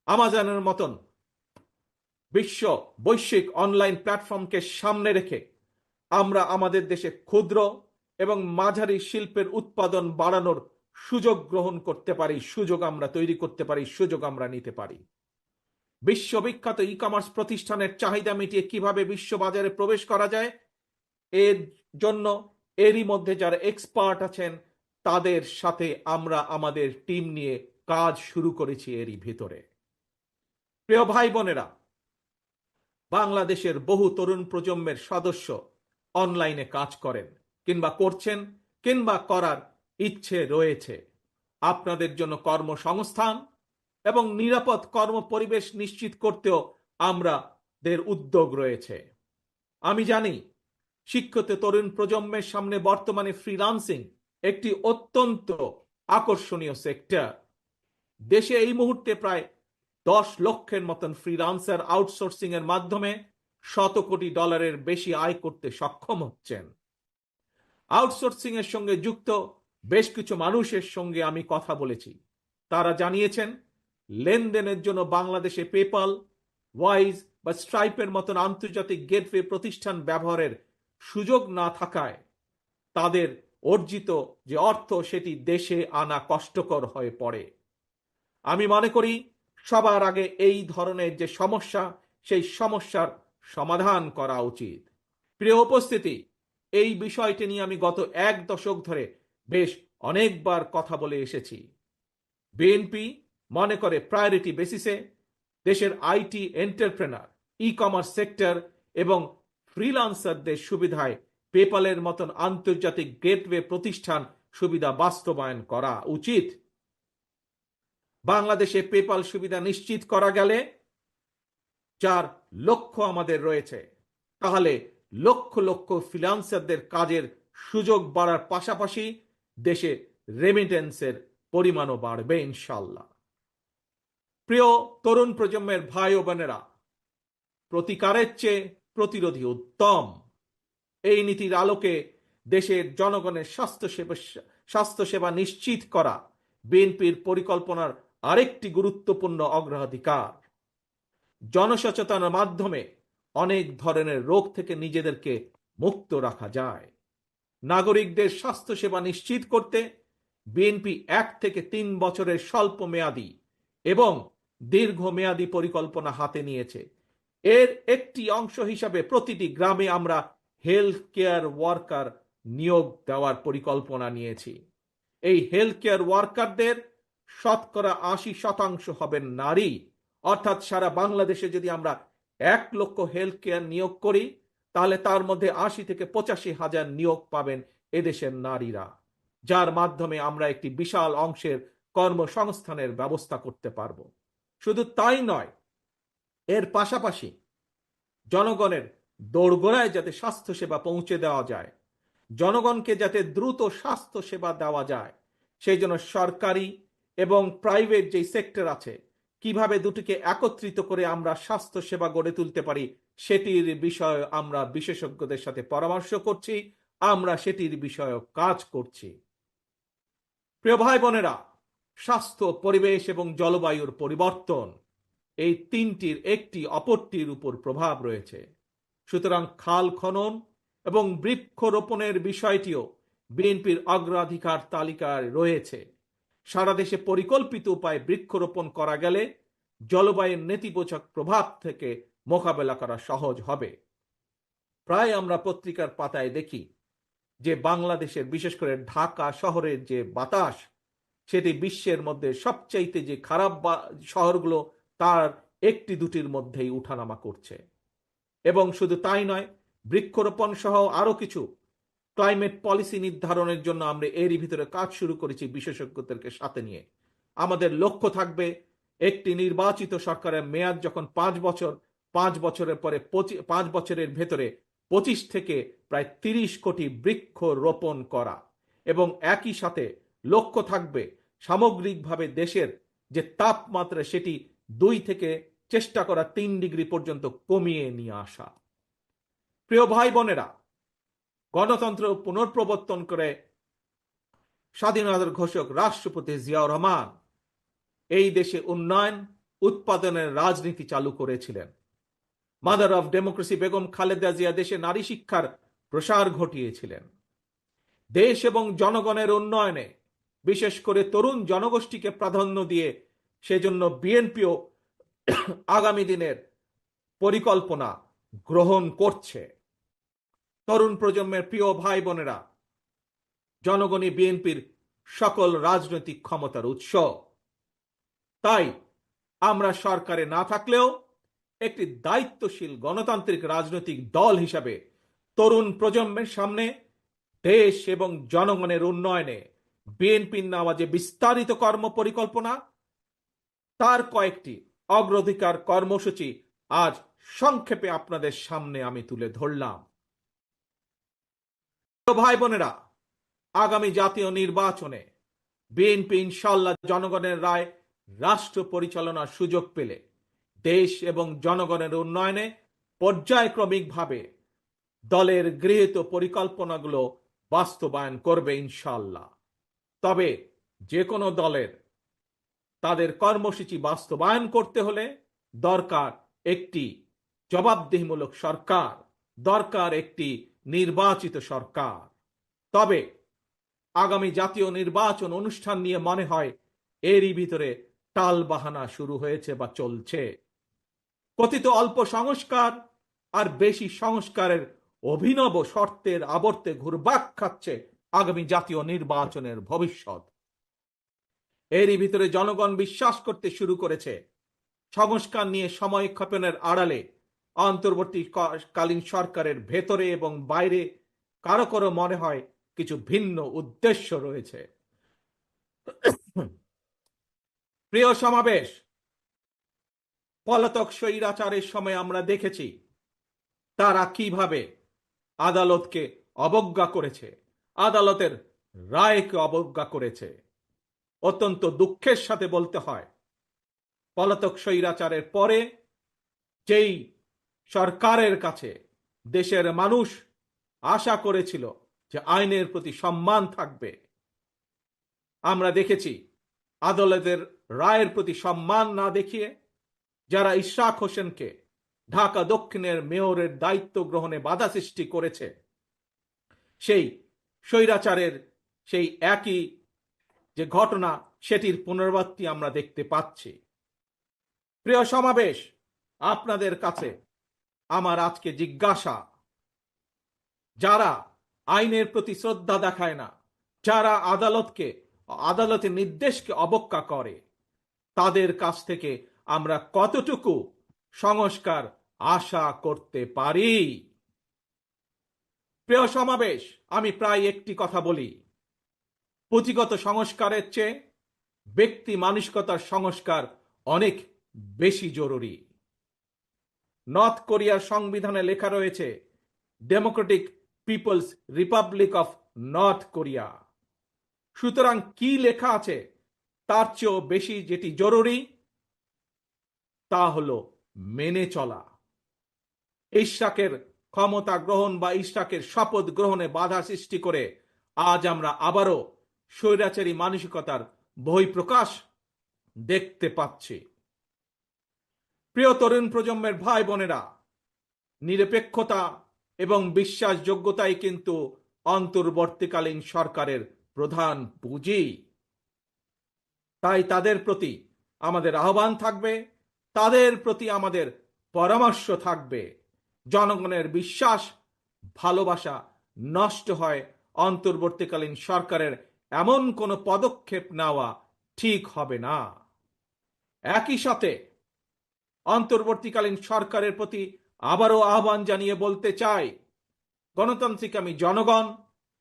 আমাজনের মতন বৈশ্বিক অনলাইন প্ল্যাটফর্মকে সামনে রেখে আমরা আমাদের দেশে ক্ষুদ্র এবং মাঝারি শিল্পের উৎপাদন বাড়ানোর সুযোগ গ্রহণ করতে পারি, সুযোগ আমরা তৈরি করতে পারি, সুযোগ আমরা নিতে পারি। বিশ্ববিখ্যাত ই কমার্স প্রতিষ্ঠানের চাহিদা মিটিয়ে কিভাবে বিশ্ববাজারে প্রবেশ করা যায়, এর জন্য এরই মধ্যে যারা এক্সপার্ট আছেন তাদের সাথে আমরা আমাদের টিম নিয়ে কাজ শুরু করেছি এরই ভিতরে। প্রিয় ভাই বোনেরা, বাংলাদেশের বহু তরুণ প্রজন্মের সদস্য অনলাইনে কাজ করেন কিংবা করছেন কিংবা করার ইচ্ছে রয়েছে। আপনাদের জন্য কর্মসংস্থান এবং নিরাপদ কর্মপরিবেশ নিশ্চিত করতেও আমাদের উদ্যোগ রয়েছে। আমি জানি শিক্ষিত তরুণ প্রজন্মের সামনে বর্তমানে ফ্রিল্যান্সিং একটি অত্যন্ত আকর্ষণীয় সেক্টর। দেশে এই মুহূর্তে প্রায় 10 লক্ষের মতন ফ্রিল্যান্সার আউটসোর্সিং এর মাধ্যমে $100 কোটি বেশি আয় করতে সক্ষম হচ্ছেন। আউটসোর্সিং এর সঙ্গে যুক্ত বেশ কিছু মানুষের সঙ্গে আমি কথা বলেছি। তারা জানিয়েছেন লেনদেনের জন্য বাংলাদেশে পেপাল, ওয়াইজ বা স্ট্রাইপের মতন আন্তর্জাতিক গেটওয়ে প্রতিষ্ঠান ব্যবহারের সুযোগ না থাকায় তাদের অর্জিত যে অর্থ সেটি দেশে আনা কষ্টকর হয়ে পড়ে। আমি মনে করি সবার আগে এই ধরনের যে সমস্যা, সেই সমস্যার সমাধান করা উচিত। প্রিয় উপস্থিতি, এই বিষয়টি নিয়ে আমি গত 1 দশক ধরে বেশ অনেকবার কথা বলে এসেছি। বিএনপি মনে করে প্রায়োরিটি বেসিসে দেশের IT entrepreneur, e commerce sector এবং ফ্রিল্যান্সারদের সুবিধায় পেপালের মতন আন্তর্জাতিক গেটওয়ে প্রতিষ্ঠান সুবিধা বাস্তবায়ন করা উচিত। বাংলাদেশে পেপাল সুবিধা নিশ্চিত করা গেলে, যার লক্ষ্য আমাদের রয়েছে, তাহলে লক্ষ লক্ষ ফ্রিল্যান্সারদের কাজের সুযোগ বাড়ার পাশাপাশি দেশে রেমিটেন্সের পরিমাণও বাড়বে ইনশাল্লাহ। প্রিয় তরুণ প্রজন্মের ভাই ও বোনেরা, প্রতিকারের চেয়ে প্রতিরোধী উত্তম। এই নীতির আলোকে দেশের জনগণের স্বাস্থ্যসেবা নিশ্চিত করা বিএনপির পরিকল্পনার আরেকটি গুরুত্বপূর্ণ অগ্রাধিকার। জনসচেতনার মাধ্যমে অনেক ধরনের রোগ থেকে নিজেদেরকে মুক্ত রাখা যায়। নাগরিকদের স্বাস্থ্যসেবা নিশ্চিত করতে বিএনপি 1 থেকে 3 বছরের স্বল্প মেয়াদী এবং দীর্ঘমেয়াদী পরিকল্পনা হাতে নিয়েছে। এর একটি অংশ হিসাবে প্রতিটি গ্রামে আমরা হেলথ কেয়ার ওয়ার্কার নিয়োগ দেওয়ার পরিকল্পনা নিয়েছি। এই হেলথ কেয়ার ওয়ার্কারদের শতকরা 80% হবেন নারী। অর্থাৎ সারা বাংলাদেশে যদি আমরা 1 লক্ষ হেলথ কেয়ার নিয়োগ করি, তাহলে তার মধ্যে 80 থেকে 85 হাজার নিয়োগ পাবেন এদেশের নারীরা, যার মাধ্যমে আমরা একটি বিশাল অংশের কর্মসংস্থানের ব্যবস্থা করতে পারব। শুধু তাই নয়, এর পাশাপাশি জনগণের দোরগোড়ায় যাতে স্বাস্থ্যসেবা পৌঁছে দেওয়া যায়, জনগণকে যাতে দ্রুত স্বাস্থ্যসেবা দেওয়া যায়, সেই জন্য সরকারি এবং প্রাইভেট যেই সেক্টর আছে, কিভাবে দুটিকে একত্রিত করে আমরা স্বাস্থ্যসেবা গড়ে তুলতে পারি, সেটির বিষয়ে আমরা বিশেষজ্ঞদের সাথে পরামর্শ করছি, আমরা সেটির বিষয়ে কাজ করছি। প্রিয় ভাই বোনেরা, স্বাস্থ্য, পরিবেশ এবং জলবায়ুর পরিবর্তন, এই তিনটির একটি অপরটির উপর প্রভাব রয়েছে। সুতরাং খাল খনন এবং বৃক্ষরোপণের বিষয়টিও বিএনপির অগ্রাধিকার তালিকায় রয়েছে। সারা দেশে পরিকল্পিত উপায়ে বৃক্ষরোপণ করা গেলে জলবায়ুর নেতিবাচক প্রভাব থেকে মোকাবেলা করা সহজ হবে। প্রায় আমরা পত্রিকার পাতায় দেখি যে বাংলাদেশের, বিশেষ করে ঢাকা শহরের যে বাতাস, সেটি বিশ্বের মধ্যে সবচাইতে যে খারাপ শহরগুলো তার 1-2টির মধ্যেই উঠানামা করছে। এবং শুধু তাই নয়, বৃক্ষরোপণ সহ আরো কিছু ক্লাইমেট পলিসি নির্ধারণের জন্য আমরা এরই ভিতরে কাজ শুরু করেছি বিশেষজ্ঞদেরকে সাথে নিয়ে। আমাদের লক্ষ্য থাকবে একটি নির্বাচিত সরকারের মেয়াদ যখন 5 বছর, 5 বছরের পরে 5 বছরের ভেতরে 25 থেকে প্রায় 30 কোটি বৃক্ষ রোপণ করা, এবং একই সাথে লক্ষ্য থাকবে সামগ্রিকভাবে দেশের যে তাপমাত্রা সেটি 2 থেকে চেষ্টা করা 3 ডিগ্রি পর্যন্ত কমিয়ে নিয়ে আসা। প্রিয় ভাই বোনেরা, গণতন্ত্র পুনঃপ্রবর্তন করে স্বাধীনতার ঘোষক রাষ্ট্রপতি জিয়াউর রহমান এই দেশে উন্নয়ন উৎপাদনের রাজনীতি চালু করেছিলেন। Mother of democracy Begum Khaleda Zia দেশে নারী শিক্ষার প্রসার ঘটিয়েছিলেন। দেশ এবং জনগণের উন্নয়নে বিশেষ করে তরুণ জনগোষ্ঠীকে প্রাধান্য দিয়ে সেজন্য বিএনপিও আগামী দিনের পরিকল্পনা গ্রহণ করছে। তরুণ প্রজন্মের প্রিয় ভাই বোনেরা, জনগণই বিএনপির সকল রাজনৈতিক ক্ষমতার উৎস। তাই আমরা সরকারে না থাকলেও একটি দায়িত্বশীল গণতান্ত্রিক রাজনৈতিক দল হিসাবে তরুণ প্রজন্মের সামনে দেশ এবং জনগণের উন্নয়নে বিএনপির নেওয়া যে বিস্তারিত কর্ম পরিকল্পনা, তার কয়েকটি অগ্রাধিকার কর্মসূচি আজ সংক্ষেপে আপনাদের সামনে আমি তুলে ধরলাম। ভাই বোনেরা, আগামী জাতীয় নির্বাচনে বিএনপি ইনশাআল্লাহ জনগণের রায় রাষ্ট্র পরিচালনার সুযোগ পেলে দেশ এবং জনগণের উন্নয়নে পর্যায়ক্রমিকভাবে দলের গৃহীত পরিকল্পনাগুলো বাস্তবায়ন করবে ইনশাআল্লাহ। তবে যে কোনো দলের তাদের কর্মসূচি বাস্তবায়ন করতে হলে দরকার একটি জবাবদিহিমূলক সরকার, দরকার একটি নির্বাচিত সরকার। তবে আগামী জাতীয় নির্বাচন অনুষ্ঠান নিয়ে মনে হয় এরই ভিতরে টালবাহানা শুরু হয়েছে বা চলছে। কথিত অল্প সংস্কার আর বেশি সংস্কারের অভিনব শর্তের আবর্তে ঘুরপাক খাচ্ছে আগামী জাতীয় নির্বাচনের ভবিষ্যৎ। এরই ভিতরে জনগণ বিশ্বাস করতে শুরু করেছে সংস্কার নিয়ে সময় ক্ষেপণের আড়ালে অন্তর্বর্তীকালীন সরকারের ভেতরে এবং বাইরে কারো কারো মনে হয় কিছু ভিন্ন উদ্দেশ্য রয়েছে। প্রিয় সমাবেশ, পলাতক স্বৈরাচারের সময় আমরা দেখেছি তারা কিভাবে আদালতকে অবজ্ঞা করেছে, আদালতের রায়কে অবজ্ঞা করেছে। অত্যন্ত দুঃখের সাথে বলতে হয়, পলাতক স্বৈরাচারের পরে যেই সরকারের কাছে দেশের মানুষ আশা করেছিল যে আইনের প্রতি সম্মান থাকবে। আমরা দেখেছি আদালতের রায়ের প্রতি সম্মান না দেখিয়ে যারা ইশরাক হোসেনকে ঢাকা দক্ষিণের মেয়রের দায়িত্ব গ্রহণে বাধা সৃষ্টি করেছে, সেই স্বৈরাচারের সেই একই যে ঘটনা সেটির পুনরাবৃত্তি আমরা দেখতে পাচ্ছি। প্রিয় সমাবেশ, আপনাদের কাছে আমার আজকে জিজ্ঞাসা, যারা আইনের প্রতি শ্রদ্ধা দেখায় না, যারা আদালতের নির্দেশকে অবজ্ঞা করে, তাদের কাছ থেকে আমরা কতটুকু সংস্কার আশা করতে পারি? প্রিয় সমাবেশ, আমি প্রায় একটি কথা বলি, পুঁথিগত সংস্কারের চেয়ে ব্যক্তি মানসিকতার সংস্কার অনেক বেশি জরুরি। নর্থ কোরিয়ার সংবিধানে লেখা রয়েছে Democratic People's Republic of North Korea. সুতরাং কি লেখা আছে তার চেয়েও বেশি যেটি জরুরি তা হলো মেনে চলা। ইশরাকের ক্ষমতা গ্রহণ বা ইশরাকের শপথ গ্রহণে বাধা সৃষ্টি করে আজ আমরা আবারও স্বৈরাচারী মানসিকতার বহিঃপ্রকাশ দেখতে পাচ্ছি। প্রিয় তরুণ প্রজন্মের ভাই বোনেরা, নিরপেক্ষতা এবং বিশ্বাসযোগ্যতাই কিন্তু অন্তর্বর্তীকালীন সরকারের প্রধান পুঁজি। তাই তাদের প্রতি আমাদের আহ্বান থাকবে, তাদের প্রতি আমাদের পরামর্শ থাকবে। জনগণের বিশ্বাস ভালোবাসা নষ্ট হয় অন্তর্বর্তীকালীন সরকারের এমন কোনো পদক্ষেপ নেওয়া ঠিক হবে না। একই সাথে অন্তর্বর্তীকালীন সরকারের প্রতি আবারও আহ্বান জানিয়ে বলতে চাই, গণতান্ত্রিক আমি জনগণ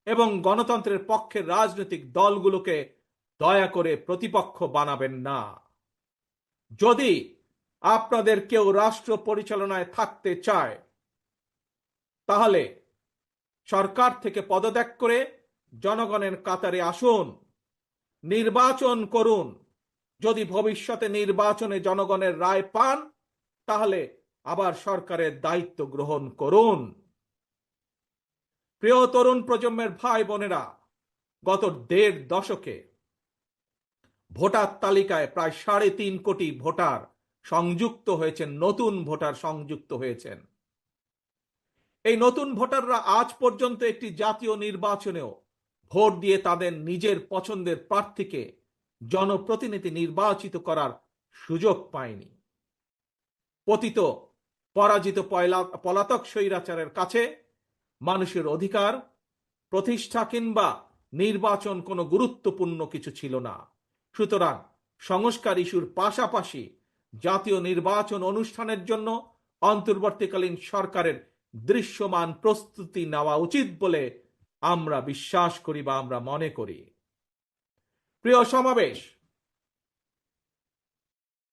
এবং গণতন্ত্রের পক্ষের রাজনৈতিক দলগুলোকে দয়া করে প্রতিপক্ষ বানাবেন না। যদি আপনাদের কেউ রাষ্ট্র পরিচালনায় থাকতে চায় তাহলে সরকার থেকে পদত্যাগ করে জনগণের কাতারে আসুন, নির্বাচন করুন। যদি ভবিষ্যতে নির্বাচনে জনগণের রায় পান তাহলে আবার সরকারের দায়িত্ব গ্রহণ করুন। প্রিয় তরুণ প্রজন্মের ভাই বোনেরা, গত 1.5 দশকে ভোটার তালিকায় প্রায় 3.5 কোটি ভোটার সংযুক্ত হয়েছেন, নতুন ভোটার সংযুক্ত হয়েছেন। এই নতুন ভোটাররা আজ পর্যন্ত একটি জাতীয় নির্বাচনেও ভোট দিয়ে তাদের নিজের পছন্দের প্রার্থীকে জনপ্রতিনিধি নির্বাচিত করার সুযোগ পায়নি। পতিত পরাজিত পলাতক স্বৈরাচারের কাছে মানুষের অধিকার প্রতিষ্ঠা কিংবা নির্বাচন কোনো গুরুত্বপূর্ণ কিছু ছিল না। সুতরাং সংস্কার ইস্যুর পাশাপাশি জাতীয় নির্বাচন অনুষ্ঠানের জন্য অন্তর্বর্তীকালীন সরকারের দৃশ্যমান প্রস্তুতি নেওয়া উচিত বলে আমরা বিশ্বাস করি বা আমরা মনে করি। প্রিয় সমাবেশ,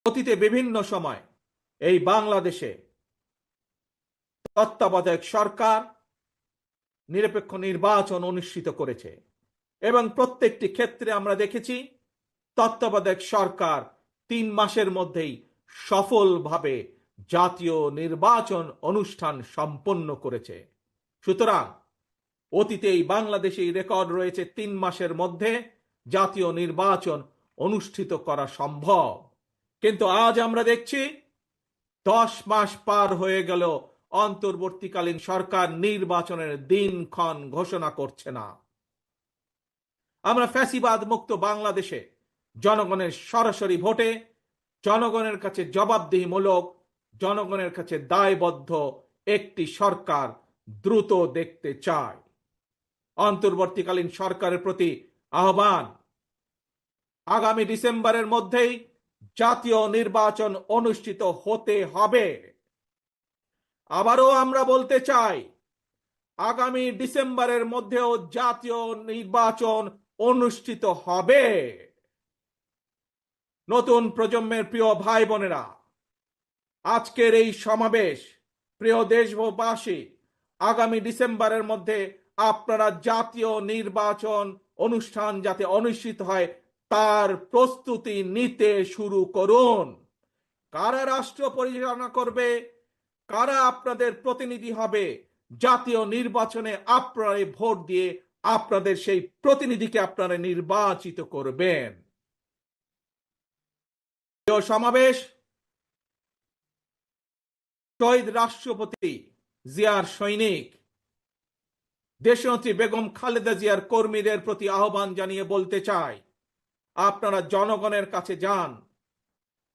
অতীতে বিভিন্ন সময় এই বাংলাদেশে তত্ত্বাবধায়ক সরকার নিরপেক্ষ নির্বাচন অনুষ্ঠিত করেছে এবং প্রত্যেকটি ক্ষেত্রে আমরা দেখেছি তত্ত্বাবধায়ক সরকার 3 মাসের মধ্যেই সফলভাবে জাতীয় নির্বাচন অনুষ্ঠান সম্পন্ন করেছে। সুতরাং অতীতে এই বাংলাদেশে রেকর্ড রয়েছে 3 মাসের মধ্যে জাতীয় নির্বাচন অনুষ্ঠিত করা সম্ভব। কিন্তু আজ আমরা দেখছি 10 মাস পার হয়ে গেল, অন্তর্বর্তীকালীন সরকার নির্বাচনের দিনক্ষণ ঘোষণা করছে না। আমরা ফ্যাসিবাদ মুক্ত বাংলাদেশে জনগণের সরাসরি ভোটে জনগণের কাছে জবাবদিহিমূলক, জনগণের কাছে দায়বদ্ধ একটি সরকার দ্রুত দেখতে চায়। অন্তর্বর্তীকালীন সরকারের প্রতি আহ্বান, আগামী ডিসেম্বরের মধ্যেই জাতীয় নির্বাচন অনুষ্ঠিত হতে হবে। আবারও আমরা বলতে চাই, আগামী ডিসেম্বরের মধ্যেও জাতীয় নির্বাচন অনুষ্ঠিত হবে। নতুন প্রজন্মের প্রিয় ভাই বোনেরা, আজকের এই সমাবেশ, প্রিয় দেশবাসী, আগামী ডিসেম্বরের মধ্যে আপনারা জাতীয় নির্বাচন অনুষ্ঠান যাতে অনুষ্ঠিত হয় তার প্রস্তুতি নিতে শুরু করুন। কারা রাষ্ট্র পরিচালনা করবে, কারা আপনাদের প্রতিনিধি হবে, জাতীয় নির্বাচনে আপনারা ভোট দিয়ে আপনাদের সেই প্রতিনিধিকে আপনারা নির্বাচিত করবেন। প্রিয় সমাবেশ, শহীদ রাষ্ট্রপতি জিয়ার সৈনিক দেশনেত্রী বেগম খালেদা জিয়ার কর্মীদের প্রতি আহ্বান জানিয়ে বলতে চাই, আপনারা জনগণের কাছে যান,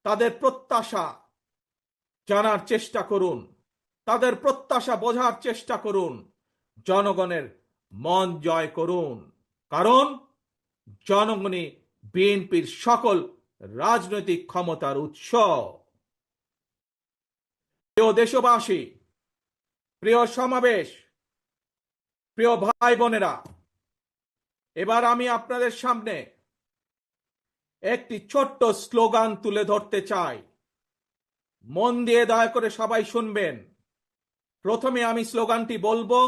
তাদের প্রত্যাশা জানার চেষ্টা করুন, তাদের প্রত্যাশা বোঝার চেষ্টা করুন, জনগণের মন জয় করুন, কারণ জনগণই বিএনপির সকল রাজনৈতিক ক্ষমতার উৎস। প্রিয় দেশবাসী, প্রিয় সমাবেশ, প্রিয় ভাই বোনেরা, এবার আমি আপনাদের সামনে একটি ছোট্ট স্লোগান তুলে ধরতে চাই। মন দিয়ে দয়া করে সবাই শুনবেন। প্রথমে আমি স্লোগানটি বলবো,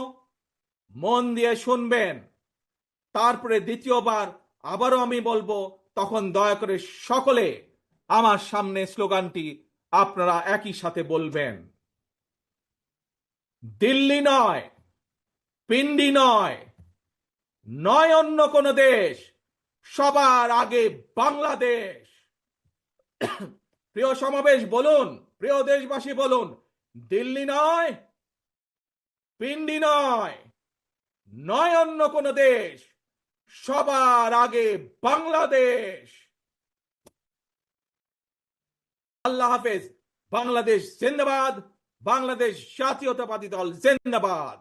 মন দিয়ে শুনবেন, তারপরে দ্বিতীয়বার আবারও আমি বলবো, তখন দয়া করে সকলে আমার সামনে স্লোগানটি আপনারা একই সাথে বলবেন। দিল্লি নয়, পিন্ডি নয়, নয় অন্য কোন দেশ, সবার আগে বাংলাদেশ। প্রিয় সমাবেশ বলুন, প্রিয় দেশবাসী বলুন, দিল্লি নয়, পিন্ডি নয়, নয় অন্য কোন দেশ, সবার আগে বাংলাদেশ। আল্লাহ হাফেজ। বাংলাদেশ জিন্দাবাদ, বাংলাদেশ জাতীয়তাবাদী দল জিন্দাবাদ।